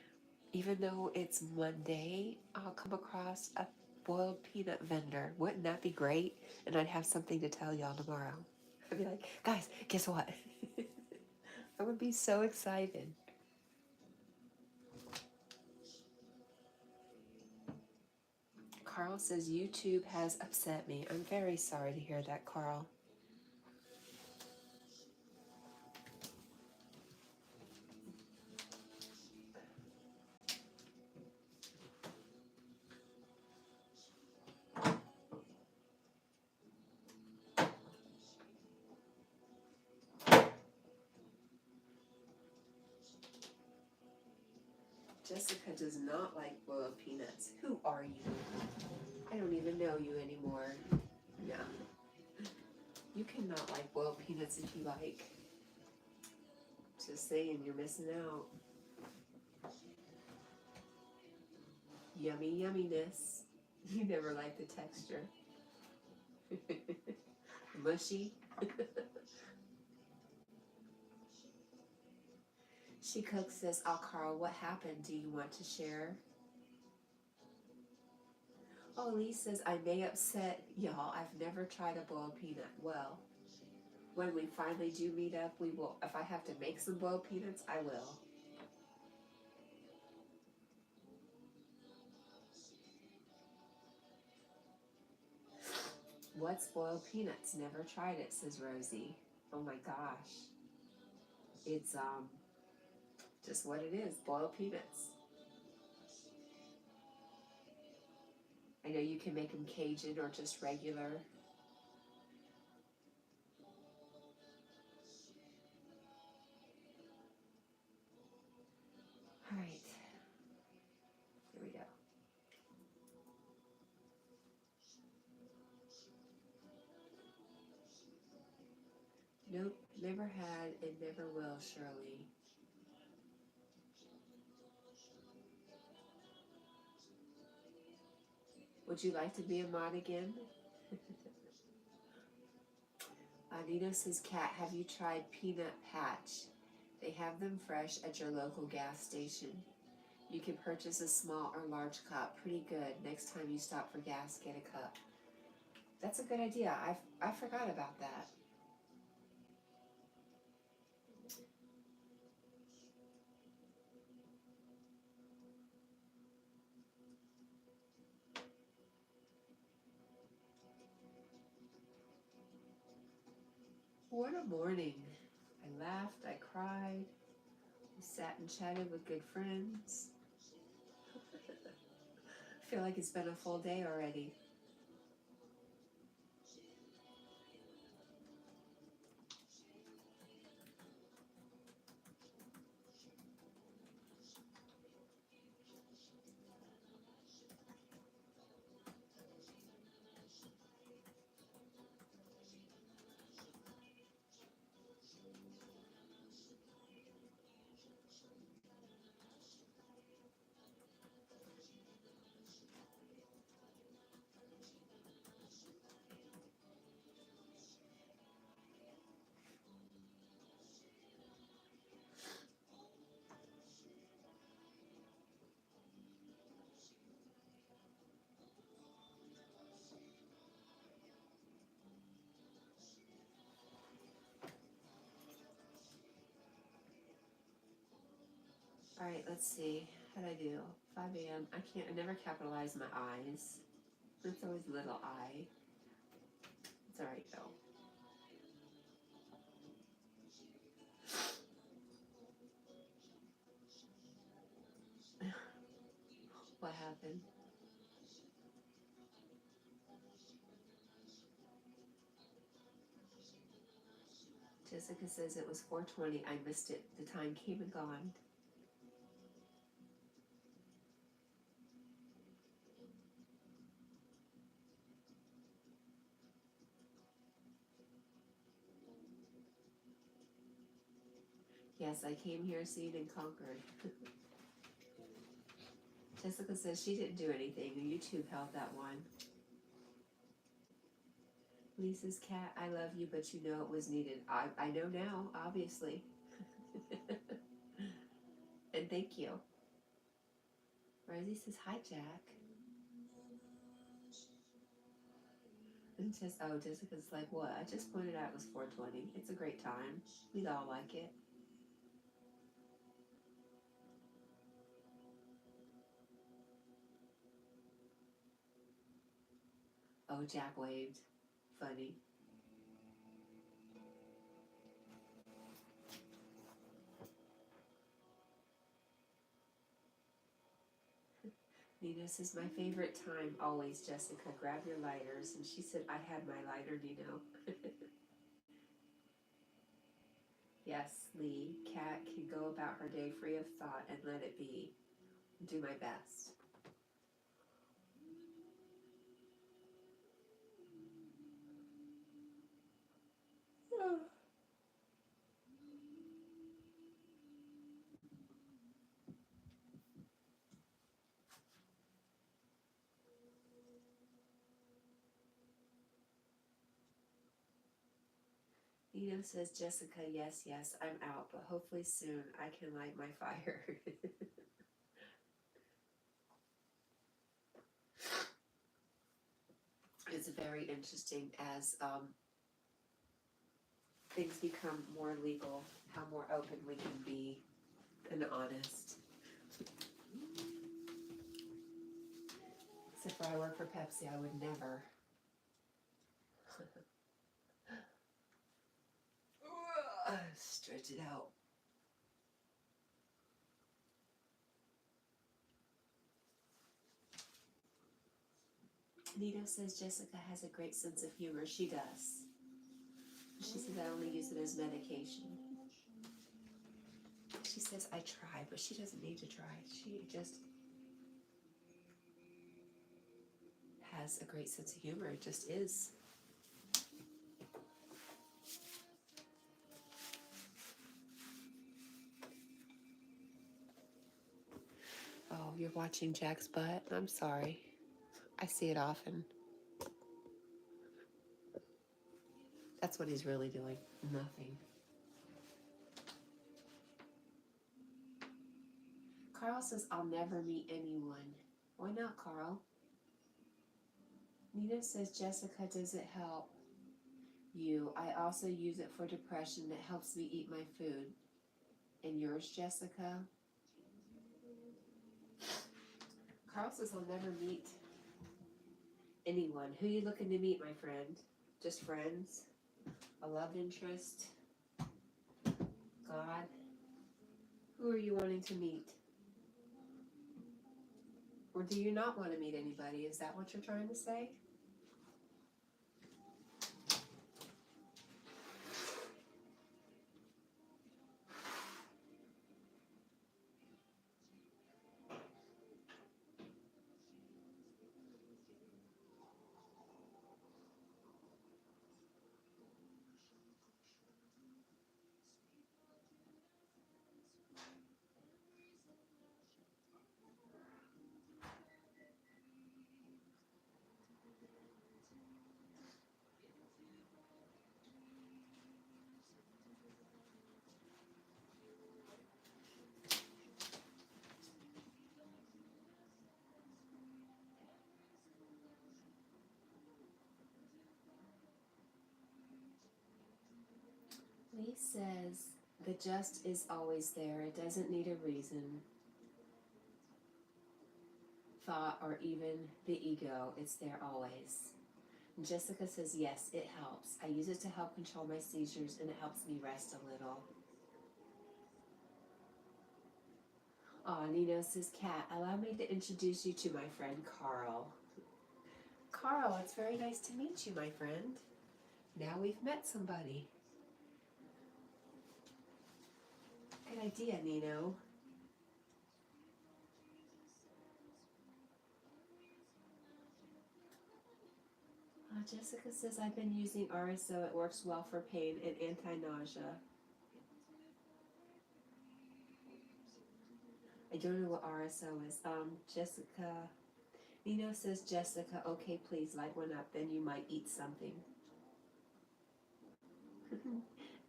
even though it's Monday, I'll come across a boiled peanut vendor. Wouldn't that be great? And I'd have something to tell y'all tomorrow. I'd be like, guys, guess what? I would be so excited. Carl says, YouTube has upset me. I'm very sorry to hear that, Carl. Jessica does not like boiled peanuts. Who are you? I don't even know you anymore. No. You cannot like boiled peanuts if you like. Just saying, you're missing out. Yummy yumminess. You never like the texture. Mushy. She Cooks says, oh, Carl, what happened? Do you want to share? Oh, Lee says, I may upset y'all. I've never tried a boiled peanut. Well, when we finally do meet up, we will. If I have to make some boiled peanuts, I will. What's boiled peanuts? Never tried it, says Rosie. Oh my gosh. It's just what it is, boiled peanuts. I know you can make them Cajun or just regular. All right, here we go. Nope, never had and never will, Shirley. Would you like to be a mod again? Nino says, Cat, have you tried Peanut Patch? They have them fresh at your local gas station. You can purchase a small or large cup. Pretty good. Next time you stop for gas, get a cup. That's a good idea. I forgot about that. What a morning. I laughed, I cried, I sat and chatted with good friends. I feel like it's been a full day already. All right, let's see. How'd I do? 5 a.m. I never capitalize my eyes. It's always little I. It's all right though. happen. Jessica says it was 4:20. I missed it. The time came and gone. Yes, I came here, seen, and conquered. Jessica says she didn't do anything. YouTube held that one. Lisa's cat, I love you, but you know it was needed. I know now, obviously. And thank you. Rosie says, hi, Jack. And Jessica's like, what? I just pointed out it was 4:20. It's a great time. We'd all like it. Oh, Jack waved. Funny. Nina says, my favorite time always, Jessica. Grab your lighters. And she said, I had my lighter, Nino. Yes, Lee. Cat can go about her day free of thought and let it be. Do my best. Nino says, Jessica, yes, I'm out, but hopefully soon I can light my fire. It's very interesting as things become more legal, how more open we can be and honest. Except for I work for Pepsi, I would never. Stretch it out. Nita says Jessica has a great sense of humor. She does. She says I only use it as medication. She says I try, but she doesn't need to try. She just has a great sense of humor. It just is. Oh, you're watching Jack's butt? I'm sorry. I see it often. That's what he's really doing. Nothing. Carl says, I'll never meet anyone. Why not, Carl? Nina says, Jessica, does it help you? I also use it for depression. It helps me eat my food. And yours, Jessica? Carl says, I'll never meet anyone. Who are you looking to meet, my friend? Just friends? A love interest? God? Who are you wanting to meet? Or do you not want to meet anybody? Is that what you're trying to say? Lee says, the just is always there. It doesn't need a reason, thought, or even the ego. It's there always. And Jessica says, yes, it helps. I use it to help control my seizures, and it helps me rest a little. Aw, Nino says, Cat, allow me to introduce you to my friend Carl. Carl, it's very nice to meet you, my friend. Now we've met somebody. Good idea, Nino. Jessica says, I've been using RSO. It works well for pain and anti-nausea. I don't know what RSO is. Jessica. Nino says, Jessica, okay, please light one up, then you might eat something.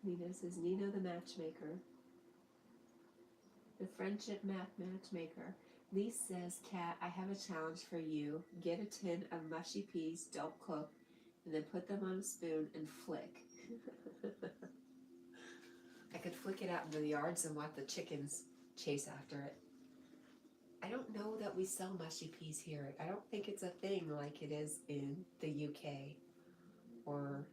Nino says, Nino the matchmaker. The friendship math matchmaker. Lee says, Cat, I have a challenge for you. Get a tin of mushy peas, don't cook, and then put them on a spoon and flick. I could flick it out into the yards and let the chickens chase after it. I don't know that we sell mushy peas here. I don't think it's a thing like it is in the UK or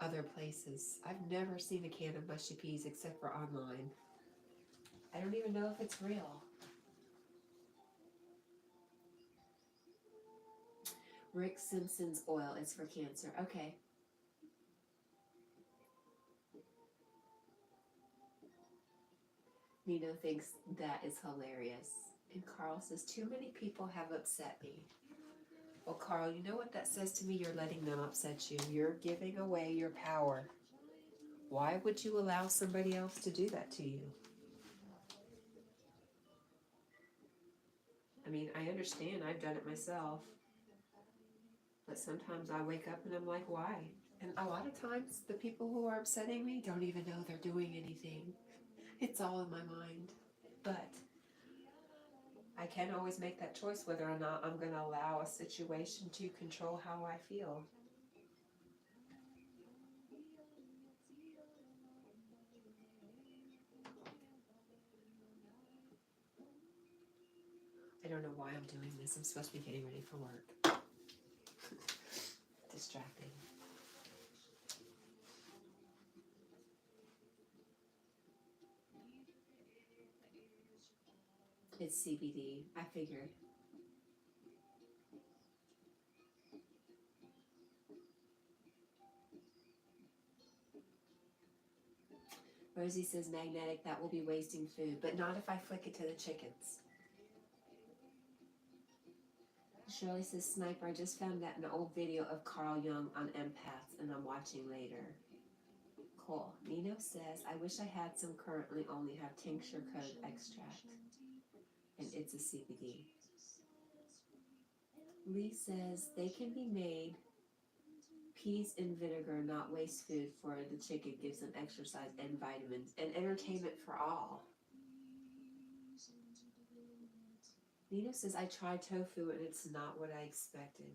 other places. I've never seen a can of mushy peas except for online. I don't even know if it's real. Rick Simpson's oil is for cancer. Okay. Nino thinks that is hilarious. And Carl says, too many people have upset me. Well, Carl, you know what that says to me? You're letting them upset you. You're giving away your power. Why would you allow somebody else to do that to you? I mean, I understand. I've done it myself. But sometimes I wake up and I'm like, why? And a lot of times, the people who are upsetting me don't even know they're doing anything. It's all in my mind. But I can always make that choice whether or not I'm going to allow a situation to control how I feel. I don't know why I'm doing this. I'm supposed to be getting ready for work. Distracting. It's CBD. I figured. Rosie says, magnetic, that will be wasting food, but not if I flick it to the chickens. Shirley says, Sniper, I just found that an old video of Carl Jung on empaths, and I'm watching later. Cool. Nino says, I wish I had some, currently only have tincture code extract. And it's a CBD. Lee says, they can be made peas in vinegar, not waste food for the chicken, gives them exercise and vitamins and entertainment for all. Nina says, I tried tofu and it's not what I expected.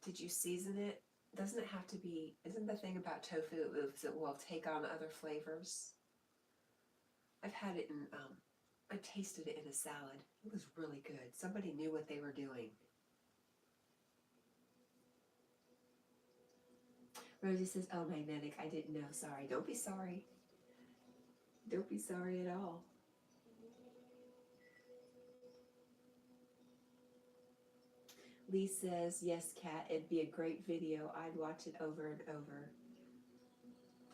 Did you season it? Doesn't it have to be, isn't the thing about tofu is it will take on other flavors? I've had it in, I tasted it in a salad. It was really good. Somebody knew what they were doing. Rosie says, oh, magnetic, I didn't know. Sorry. Don't be sorry. Don't be sorry at all. Lee says, yes, Cat, it'd be a great video. I'd watch it over and over.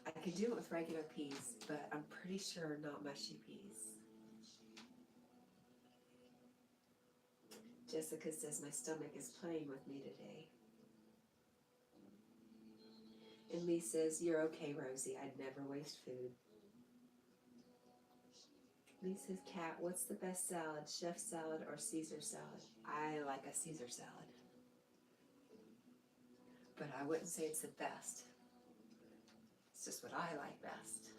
I could do it with regular peas, but I'm pretty sure not mushy peas. Jessica says, my stomach is playing with me today. And Lee says, you're okay, Rosie. I'd never waste food. Lee says, Cat, what's the best salad, chef salad or Caesar salad? I like a Caesar salad. But I wouldn't say it's the best. It's just what I like best.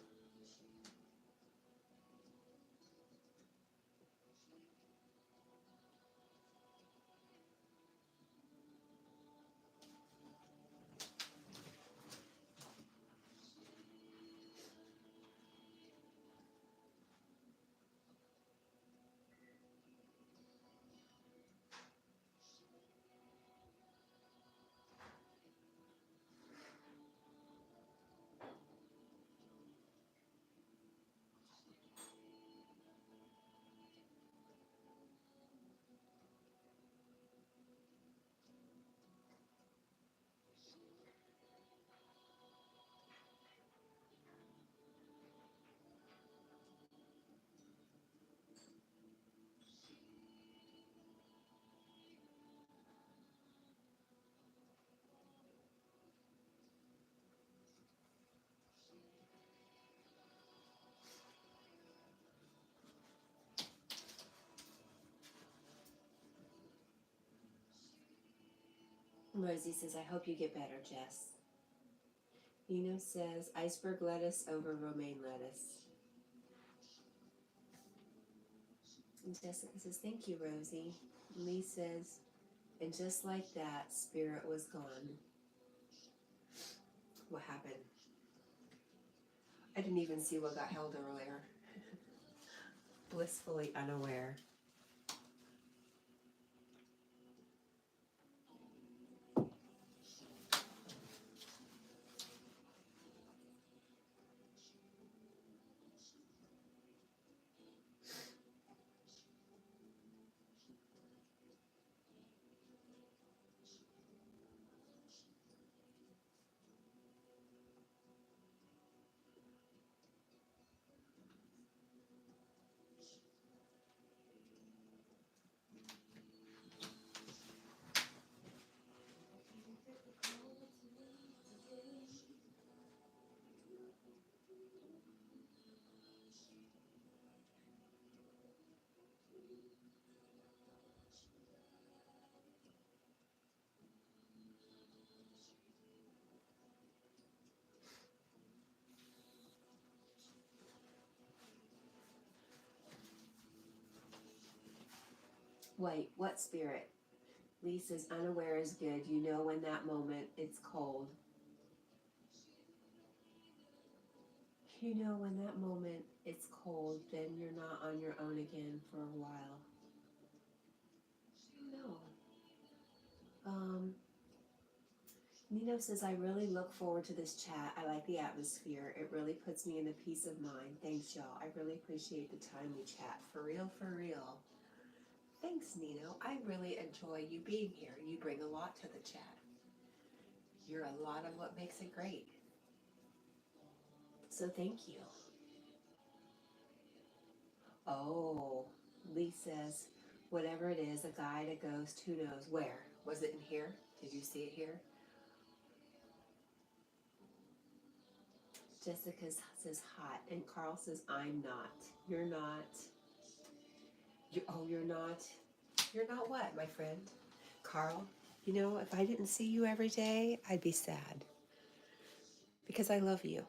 Rosie says, I hope you get better, Jess. Nino says, iceberg lettuce over romaine lettuce. And Jessica says, thank you, Rosie. Lee says, and just like that, spirit was gone. What happened? I didn't even see what got held earlier. Blissfully unaware. Wait, what spirit? Lee says, unaware is good. You know when that moment it's cold. You know when that moment it's cold, then you're not on your own again for a while. No. Nino says, I really look forward to this chat. I like the atmosphere. It really puts me in a peace of mind. Thanks, y'all. I really appreciate the time we chat. For real, for real. Thanks, Nino. I really enjoy you being here. You bring a lot to the chat. You're a lot of what makes it great. So thank you. Oh, Lee says, whatever it is, a guide, a ghost, who knows where? Was it in here? Did you see it here? Jessica says hot, and Carl says, I'm not. You're not. You're not. You're not what, my friend? Carl, you know, if I didn't see you every day, I'd be sad. Because I love you.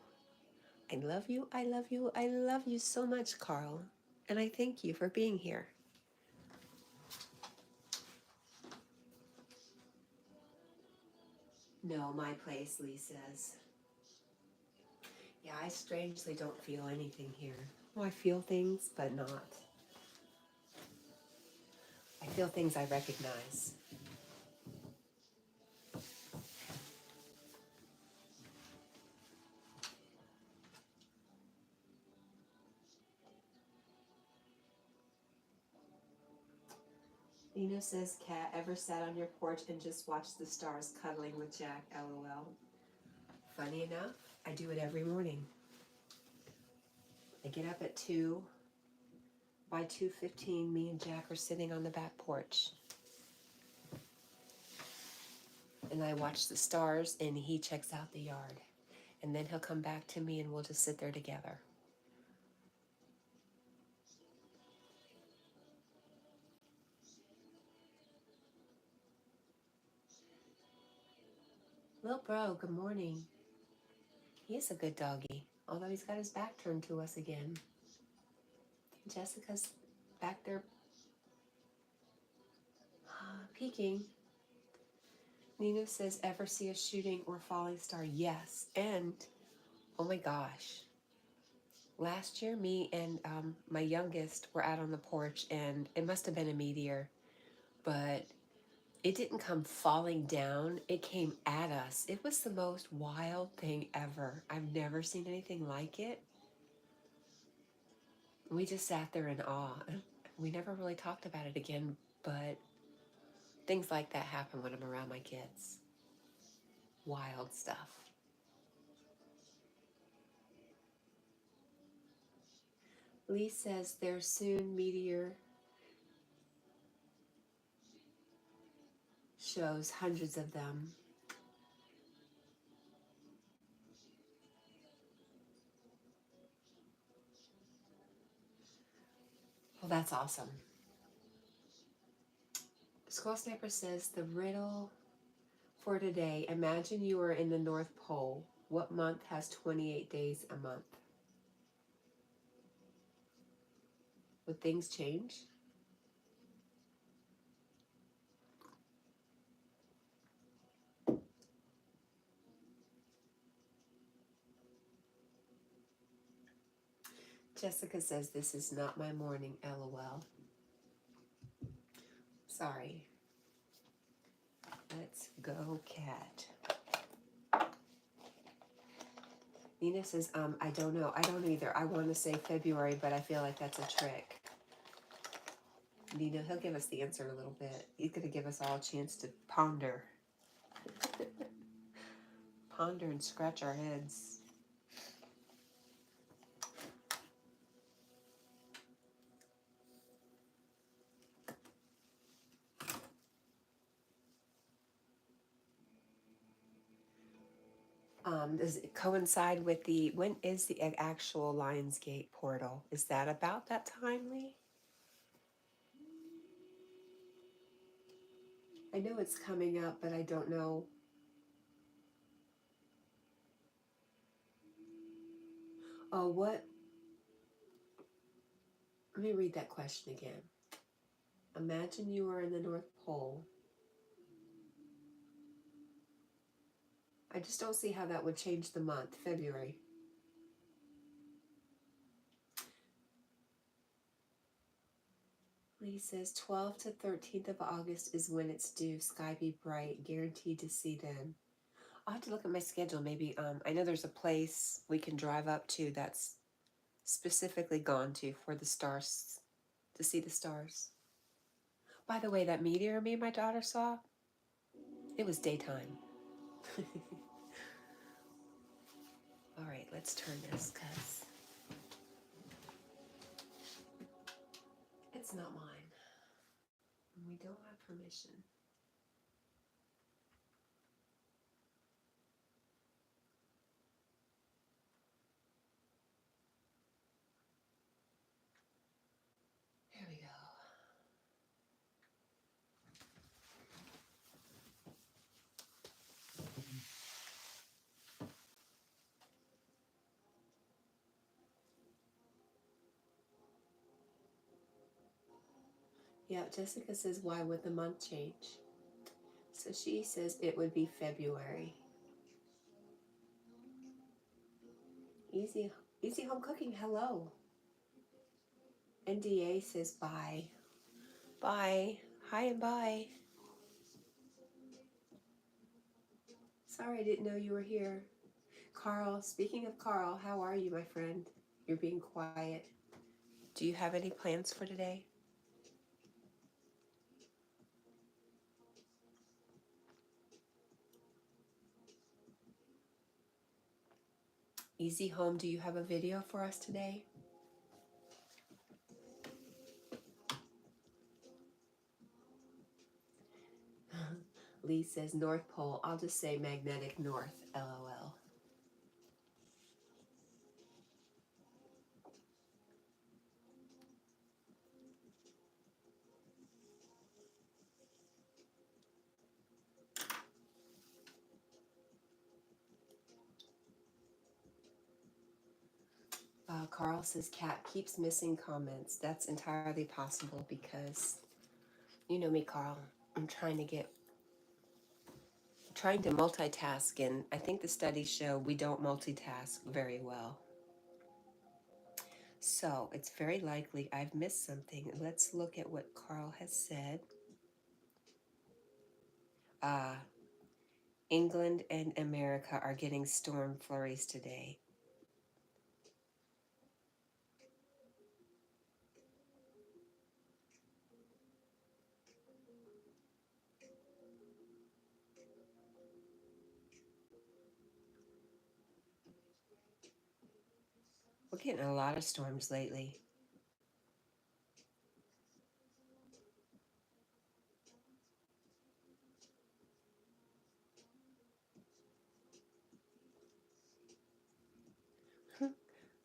I love you, I love you, I love you so much, Carl. And I thank you for being here. No, my place, Lee says. Yeah, I strangely don't feel anything here. Well, I feel things, but not. I feel things I recognize. Nino says, Cat, ever sat on your porch and just watched the stars cuddling with Jack, LOL. Funny enough, I do it every morning. I get up at 2. By 2:15, me and Jack are sitting on the back porch. And I watch the stars, and he checks out the yard. And then he'll come back to me, and we'll just sit there together. Little bro, good morning. He's a good doggy, although he's got his back turned to us again. Jessica's back there peeking. Nina says, ever see a shooting or falling star? Yes. And, oh my gosh, last year me and my youngest were out on the porch, and it must have been a meteor, but it didn't come falling down. It came at us. It was the most wild thing ever. I've never seen anything like it. We just sat there in awe. We never really talked about it again, but things like that happen when I'm around my kids. Wild stuff. Lee says there's soon meteor shows, hundreds of them. Well, that's awesome. Skull Sniper says the riddle for today, imagine you are in the North Pole. What month has 28 days a month? Would things change? Jessica says this is not my morning, LOL. Sorry. Let's go, cat. Nina says, I don't know. I don't either. I want to say February, but I feel like that's a trick. Nina, he'll give us the answer in a little bit. He's going to give us all a chance to ponder. Ponder and scratch our heads. Does it coincide with the, when is the actual Lionsgate portal? Is that about that time, Lee? I know it's coming up, but I don't know. Oh, what? Let me read that question again. Imagine you are in the North Pole. I just don't see how that would change the month, February. Lee says 12th to 13th of August is when it's due. Sky be bright. Guaranteed to see them. I'll have to look at my schedule. Maybe I know there's a place we can drive up to that's specifically gone to for the stars, to see the stars. By the way, that meteor me and my daughter saw, it was daytime. All right, let's turn this because it's not mine. We don't have permission. Here we go. Yeah, Jessica says, why would the month change? So she says it would be February. Easy home cooking, hello. NDA says bye. Bye. Hi and bye. Sorry, I didn't know you were here. Carl, speaking of Carl, how are you, my friend? You're being quiet. Do you have any plans for today? Easy Home, do you have a video for us today? Lee says North Pole. I'll just say magnetic north, LOL. Carl says Cat keeps missing comments. That's entirely possible because, you know me, Carl, I'm trying to multitask, and I think the studies show we don't multitask very well. So it's very likely I've missed something. Let's look at what Carl has said. England and America are getting storm flurries today. We're getting a lot of storms lately.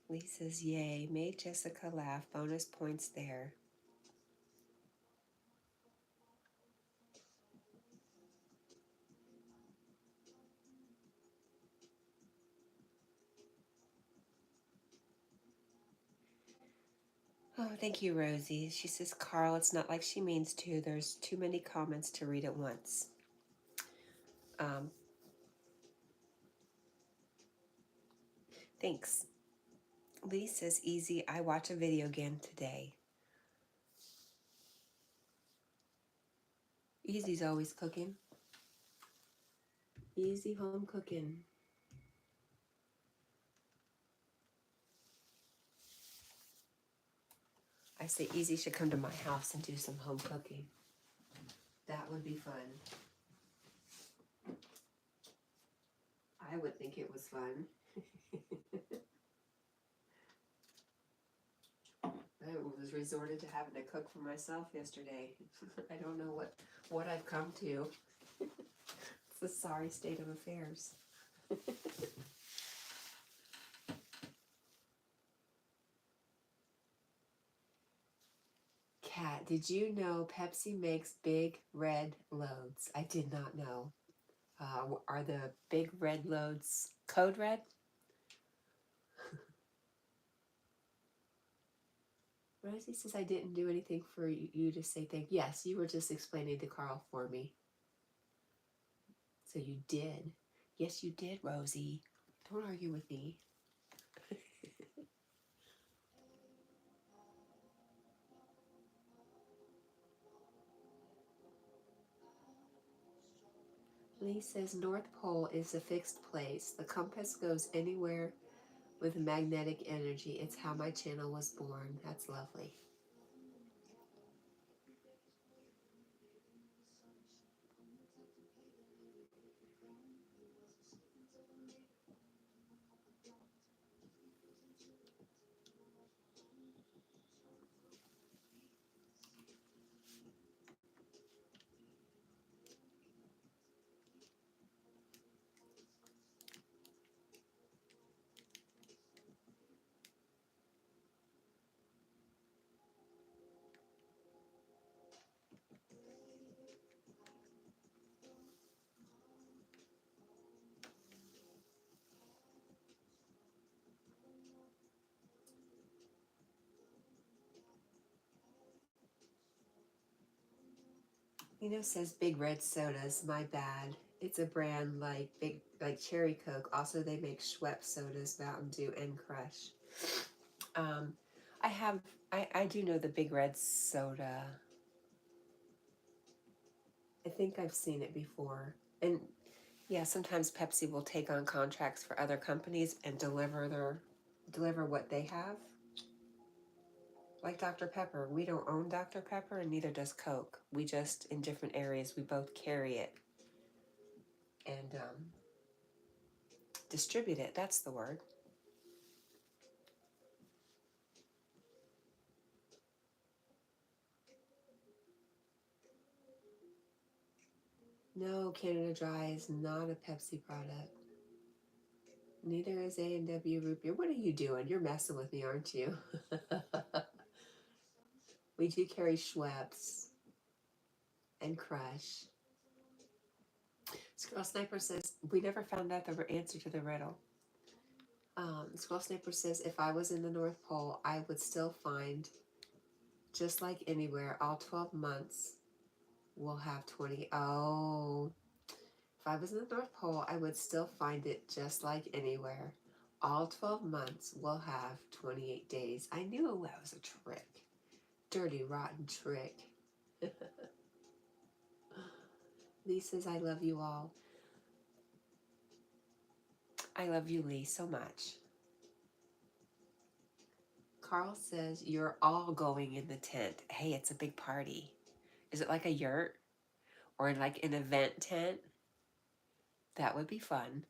Lee says, yay, made Jessica laugh. Bonus points there. Oh, thank you, Rosie. She says, Carl, it's not like she means to. There's too many comments to read at once. Thanks. Lee says, easy. I watch a video game today. Easy's always cooking. Easy home cooking. I say Easy should come to my house and do some home cooking. That would be fun. I would think it was fun. I was resorted to having to cook for myself yesterday. I don't know what I've come to. It's a sorry state of affairs. Kat, did you know Pepsi makes big red loads? I did not know. Are the big red loads code red? Rosie says I didn't do anything for you to say thank you. Yes, you were just explaining to Carl for me. So you did. Yes, you did, Rosie. Don't argue with me. Lee says North Pole is a fixed place. The compass goes anywhere with magnetic energy. It's how my channel was born. That's lovely. Says Big Red Sodas. My bad. It's a brand like Cherry Coke. Also, they make Schweppes sodas, Mountain Dew, and Crush. I do know the Big Red Soda. I think I've seen it before. And yeah, sometimes Pepsi will take on contracts for other companies and deliver what they have. Like Dr. Pepper. We don't own Dr. Pepper and neither does Coke. We just, in different areas, we both carry it and distribute it. That's the word. No, Canada Dry is not a Pepsi product. Neither is A&W Root Beer. What are you doing? You're messing with me, aren't you? We do carry Schweppes and Crush. Squirrel Sniper says, we never found out the answer to the riddle. Squirrel Sniper says, if I was in the North Pole, I would still find, just like anywhere, all 12 months will have 20. Oh, if I was in the North Pole, I would still find it just like anywhere. All 12 months will have 28 days. I knew that was a trick. Dirty, rotten trick. Lee says, I love you all. I love you, Lee, so much. Carl says, you're all going in the tent. Hey, it's a big party. Is it like a yurt? Or like an event tent? That would be fun.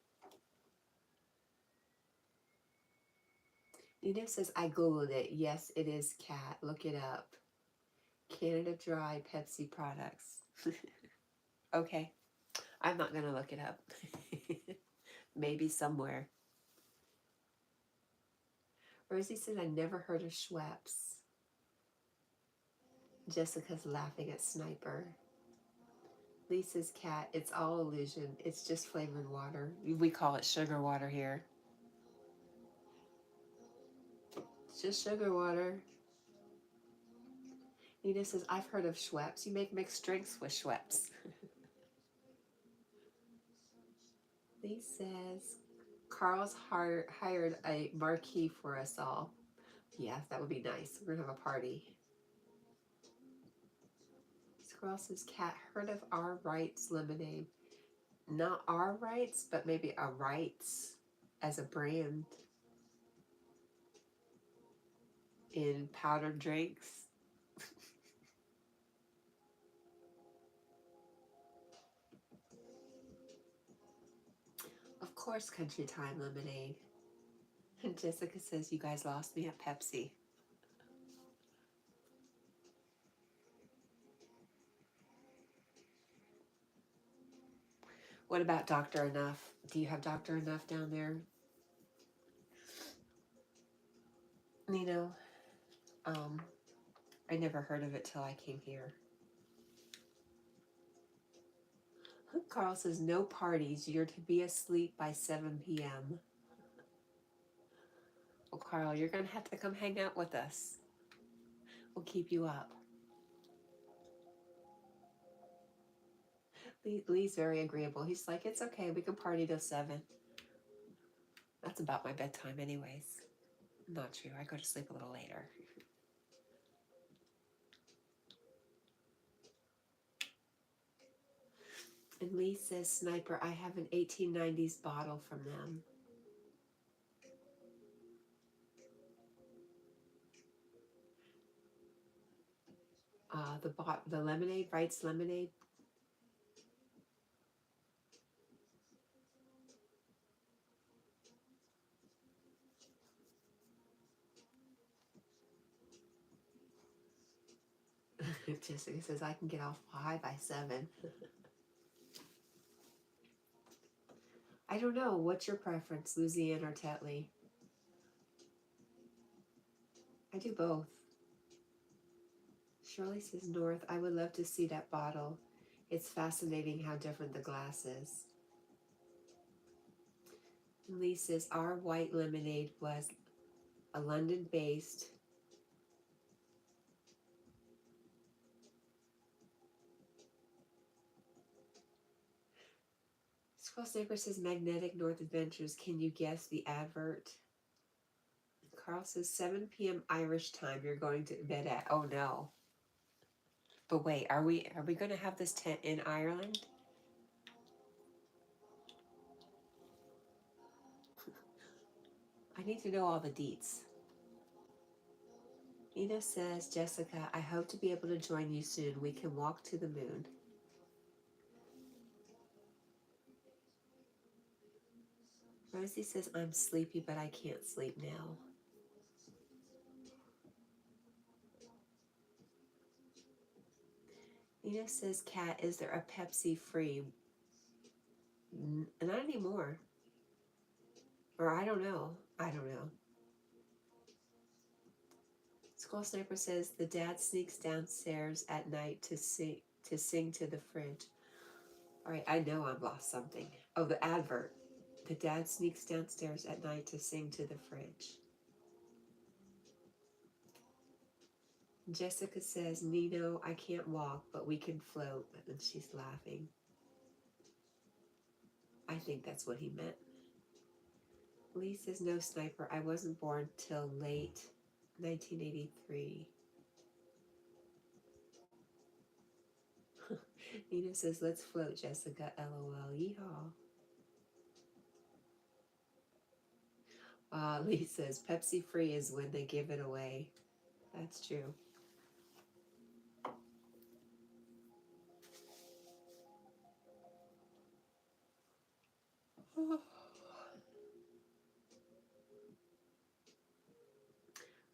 Nina says, I Googled it. Yes, it is Cat. Look it up. Canada Dry Pepsi products. Okay. I'm not going to look it up. Maybe somewhere. Rosie said, I never heard of Schweppes. Jessica's laughing at Sniper. Lisa's Cat, it's all illusion. It's just flavored water. We call it sugar water here. It's just sugar water. Nina says, I've heard of Schweppes. You make mixed drinks with Schweppes. Lee says, Carl's hired a marquee for us all. Yes, that would be nice. We're going to have a party. Squirrel says, Cat, heard of Our Rights Lemonade. Not Our Rights, but maybe Our Rights as a brand in powdered drinks. Of course, Country Time Lemonade. And Jessica says, you guys lost me at Pepsi. What about Dr. Enough? Do you have Dr. Enough down there? You know, I never heard of it till I came here. Carl says, no parties. You're to be asleep by 7 p.m. Well, Carl, you're going to have to come hang out with us. We'll keep you up. Lee's very agreeable. He's like, it's okay. We can party till 7. That's about my bedtime anyways. Not true. I go to sleep a little later. And Lee says, Sniper, I have an 1890s bottle from them. The lemonade, Wright's lemonade. Jessica says, I can get off high by 7. I don't know. What's your preference, Luzianne or Tetley? I do both. Shirley says, North, I would love to see that bottle. It's fascinating how different the glass is. And Lee says, our white lemonade was a London-based Squirrel Sniper says, Magnetic North Adventures. Can you guess the advert? Carl says, 7 p.m. Irish time. You're going to bed at. Oh, no. But wait, are we going to have this tent in Ireland? I need to know all the deets. Nina says, Jessica, I hope to be able to join you soon. We can walk to the moon. Rosie says, I'm sleepy, but I can't sleep now. Nina says, Cat, is there a Pepsi free? Not anymore. Or I don't know. I don't know. Squirrel Sniper says, the dad sneaks downstairs at night to sing to the fridge. All right, I know I've lost something. Oh, the advert. The dad sneaks downstairs at night to sing to the fridge. Jessica says, Nino, I can't walk, but we can float. And she's laughing. I think that's what he meant. Lee says, no, Sniper, I wasn't born till late 1983. Nina says, let's float, Jessica, LOL, yeehaw. Lee says, Pepsi free is when they give it away. That's true.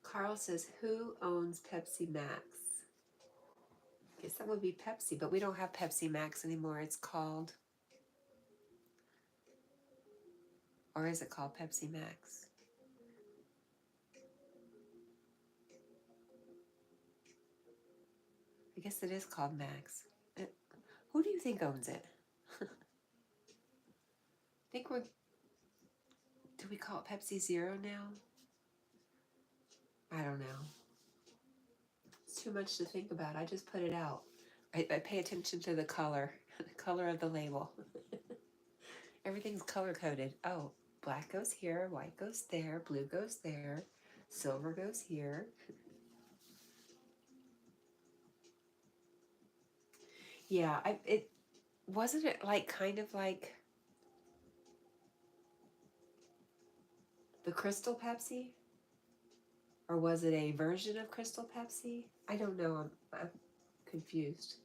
Carl says, who owns Pepsi Max? I guess that would be Pepsi, but we don't have Pepsi Max anymore. It's called, or is it called Pepsi Max? I guess it is called Max. Who do you think owns it? Do we call it Pepsi Zero now? I don't know. too much to think about. I just put it out. I pay attention to the color, the color of the label. Everything's color coded. Oh, black goes here, white goes there, blue goes there, silver goes here. Yeah, it wasn't it like kind of like the Crystal Pepsi? Or was it a version of Crystal Pepsi? I don't know. I'm confused.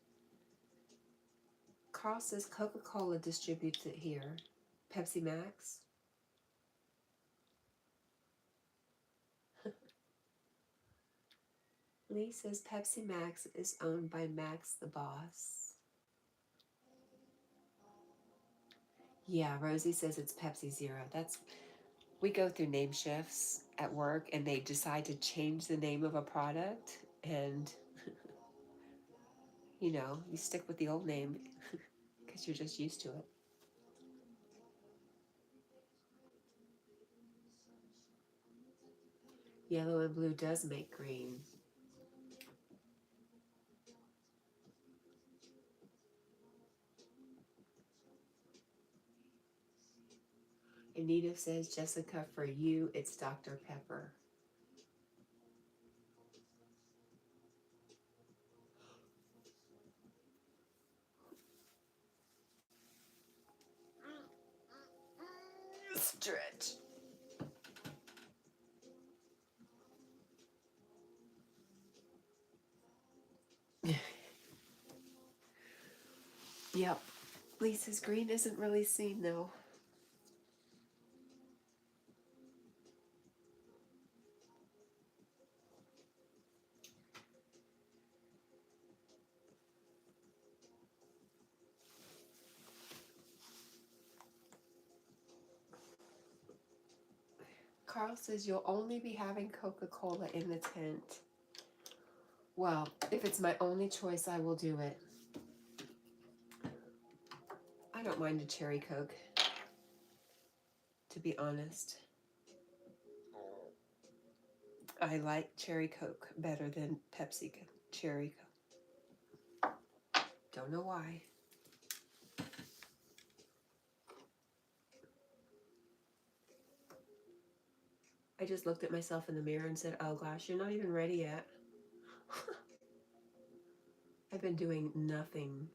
Carl says Coca-Cola distributes it here. Pepsi Max? Lee says Pepsi Max is owned by Max the Boss. Yeah, Rosie says it's Pepsi Zero. We go through name shifts at work and they decide to change the name of a product and you stick with the old name because you're just used to it. Yellow and blue does make green. Anita says, Jessica, for you, it's Dr. Pepper. Stretch. Yep. Lisa's green isn't really seen though. Carl says you'll only be having Coca-Cola in the tent. Well, if it's my only choice, I will do it. I don't mind a cherry Coke, to be honest. I like cherry Coke better than Pepsi cherry Coke. Don't know why. I just looked at myself in the mirror and said, oh gosh, you're not even ready yet. I've been doing nothing.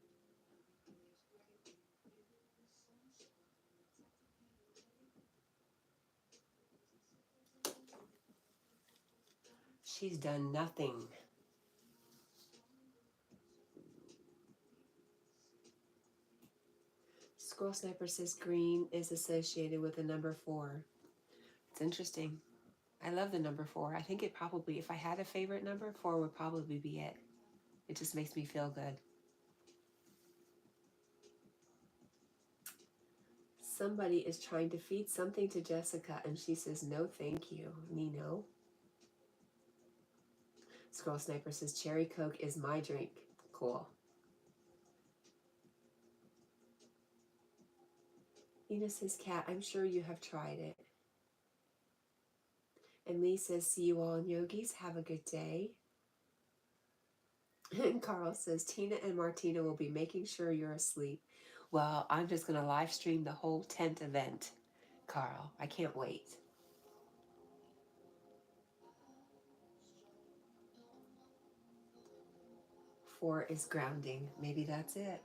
She's done nothing. Squirrel Sniper says green is associated with the number 4. It's interesting. I love the number 4. I think it probably, if I had a favorite number, 4 would probably be it. It just makes me feel good. Somebody is trying to feed something to Jessica and she says, no, thank you, Nino. Squirrel Sniper says, cherry Coke is my drink. Cool. Nina says, Cat, I'm sure you have tried it. And Lee says, see you all in yogis. Have a good day. And Carl says, Tina and Martina will be making sure you're asleep. Well, I'm just going to live stream the whole tent event, Carl. I can't wait. Four is grounding. Maybe that's it.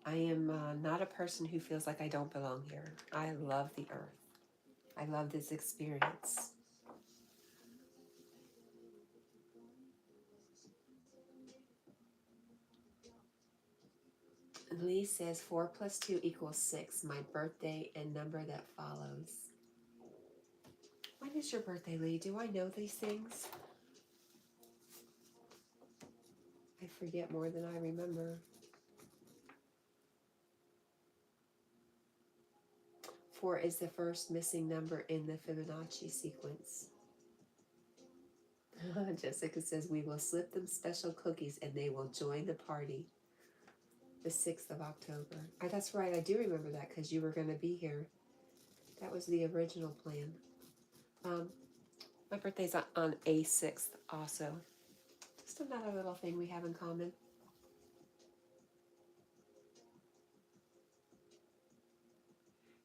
I am not a person who feels like I don't belong here. I love the earth. I love this experience. Lee says 4 + 2 = 6. My birthday and number that follows. When is your birthday, Lee? Do I know these things? I forget more than I remember. 4 is the first missing number in the Fibonacci sequence. Jessica says, we will slip them special cookies and they will join the party. The 6th of October. That's right, I do remember that because you were going to be here. That was the original plan. My birthday's on a 6th also. Just another little thing we have in common.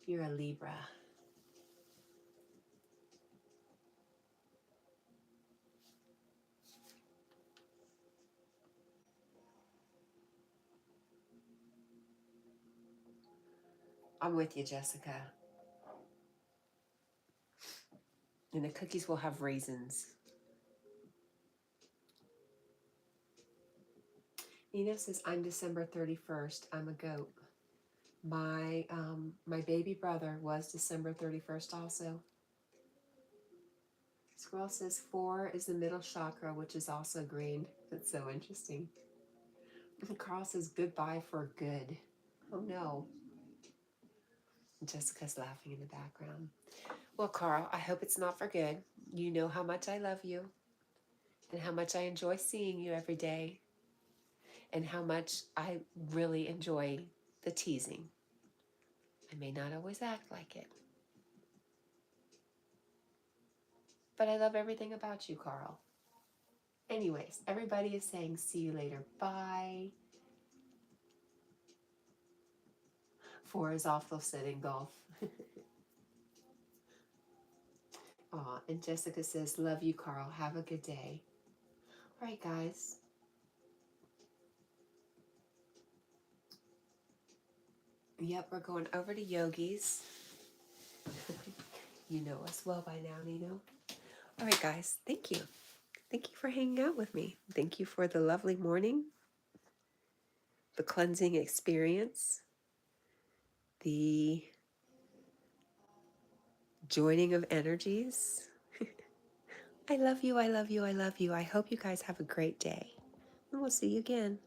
You're a Libra. I'm with you, Jessica. And the cookies will have raisins. Nina says, I'm December 31st. I'm a goat. My baby brother was December 31st also. Squirrel says 4 is the middle chakra, which is also green. That's so interesting. And Carl says goodbye for good. Oh no. Jessica's laughing in the background. Well, Carl, I hope it's not for good. You know how much I love you and how much I enjoy seeing you every day and how much I really enjoy the teasing. I may not always act like it, but I love everything about you, Carl. Anyways, everybody is saying see you later. Bye. 4 is also sitting golf. Aw, and Jessica says, love you, Carl. Have a good day. All right, guys. Yep, we're going over to Yogi's. You know us well by now, Nino. All right, guys. Thank you. Thank you for hanging out with me. Thank you for the lovely morning, the cleansing experience, the joining of energies. I love you. I love you. I love you. I hope you guys have a great day. And we'll see you again.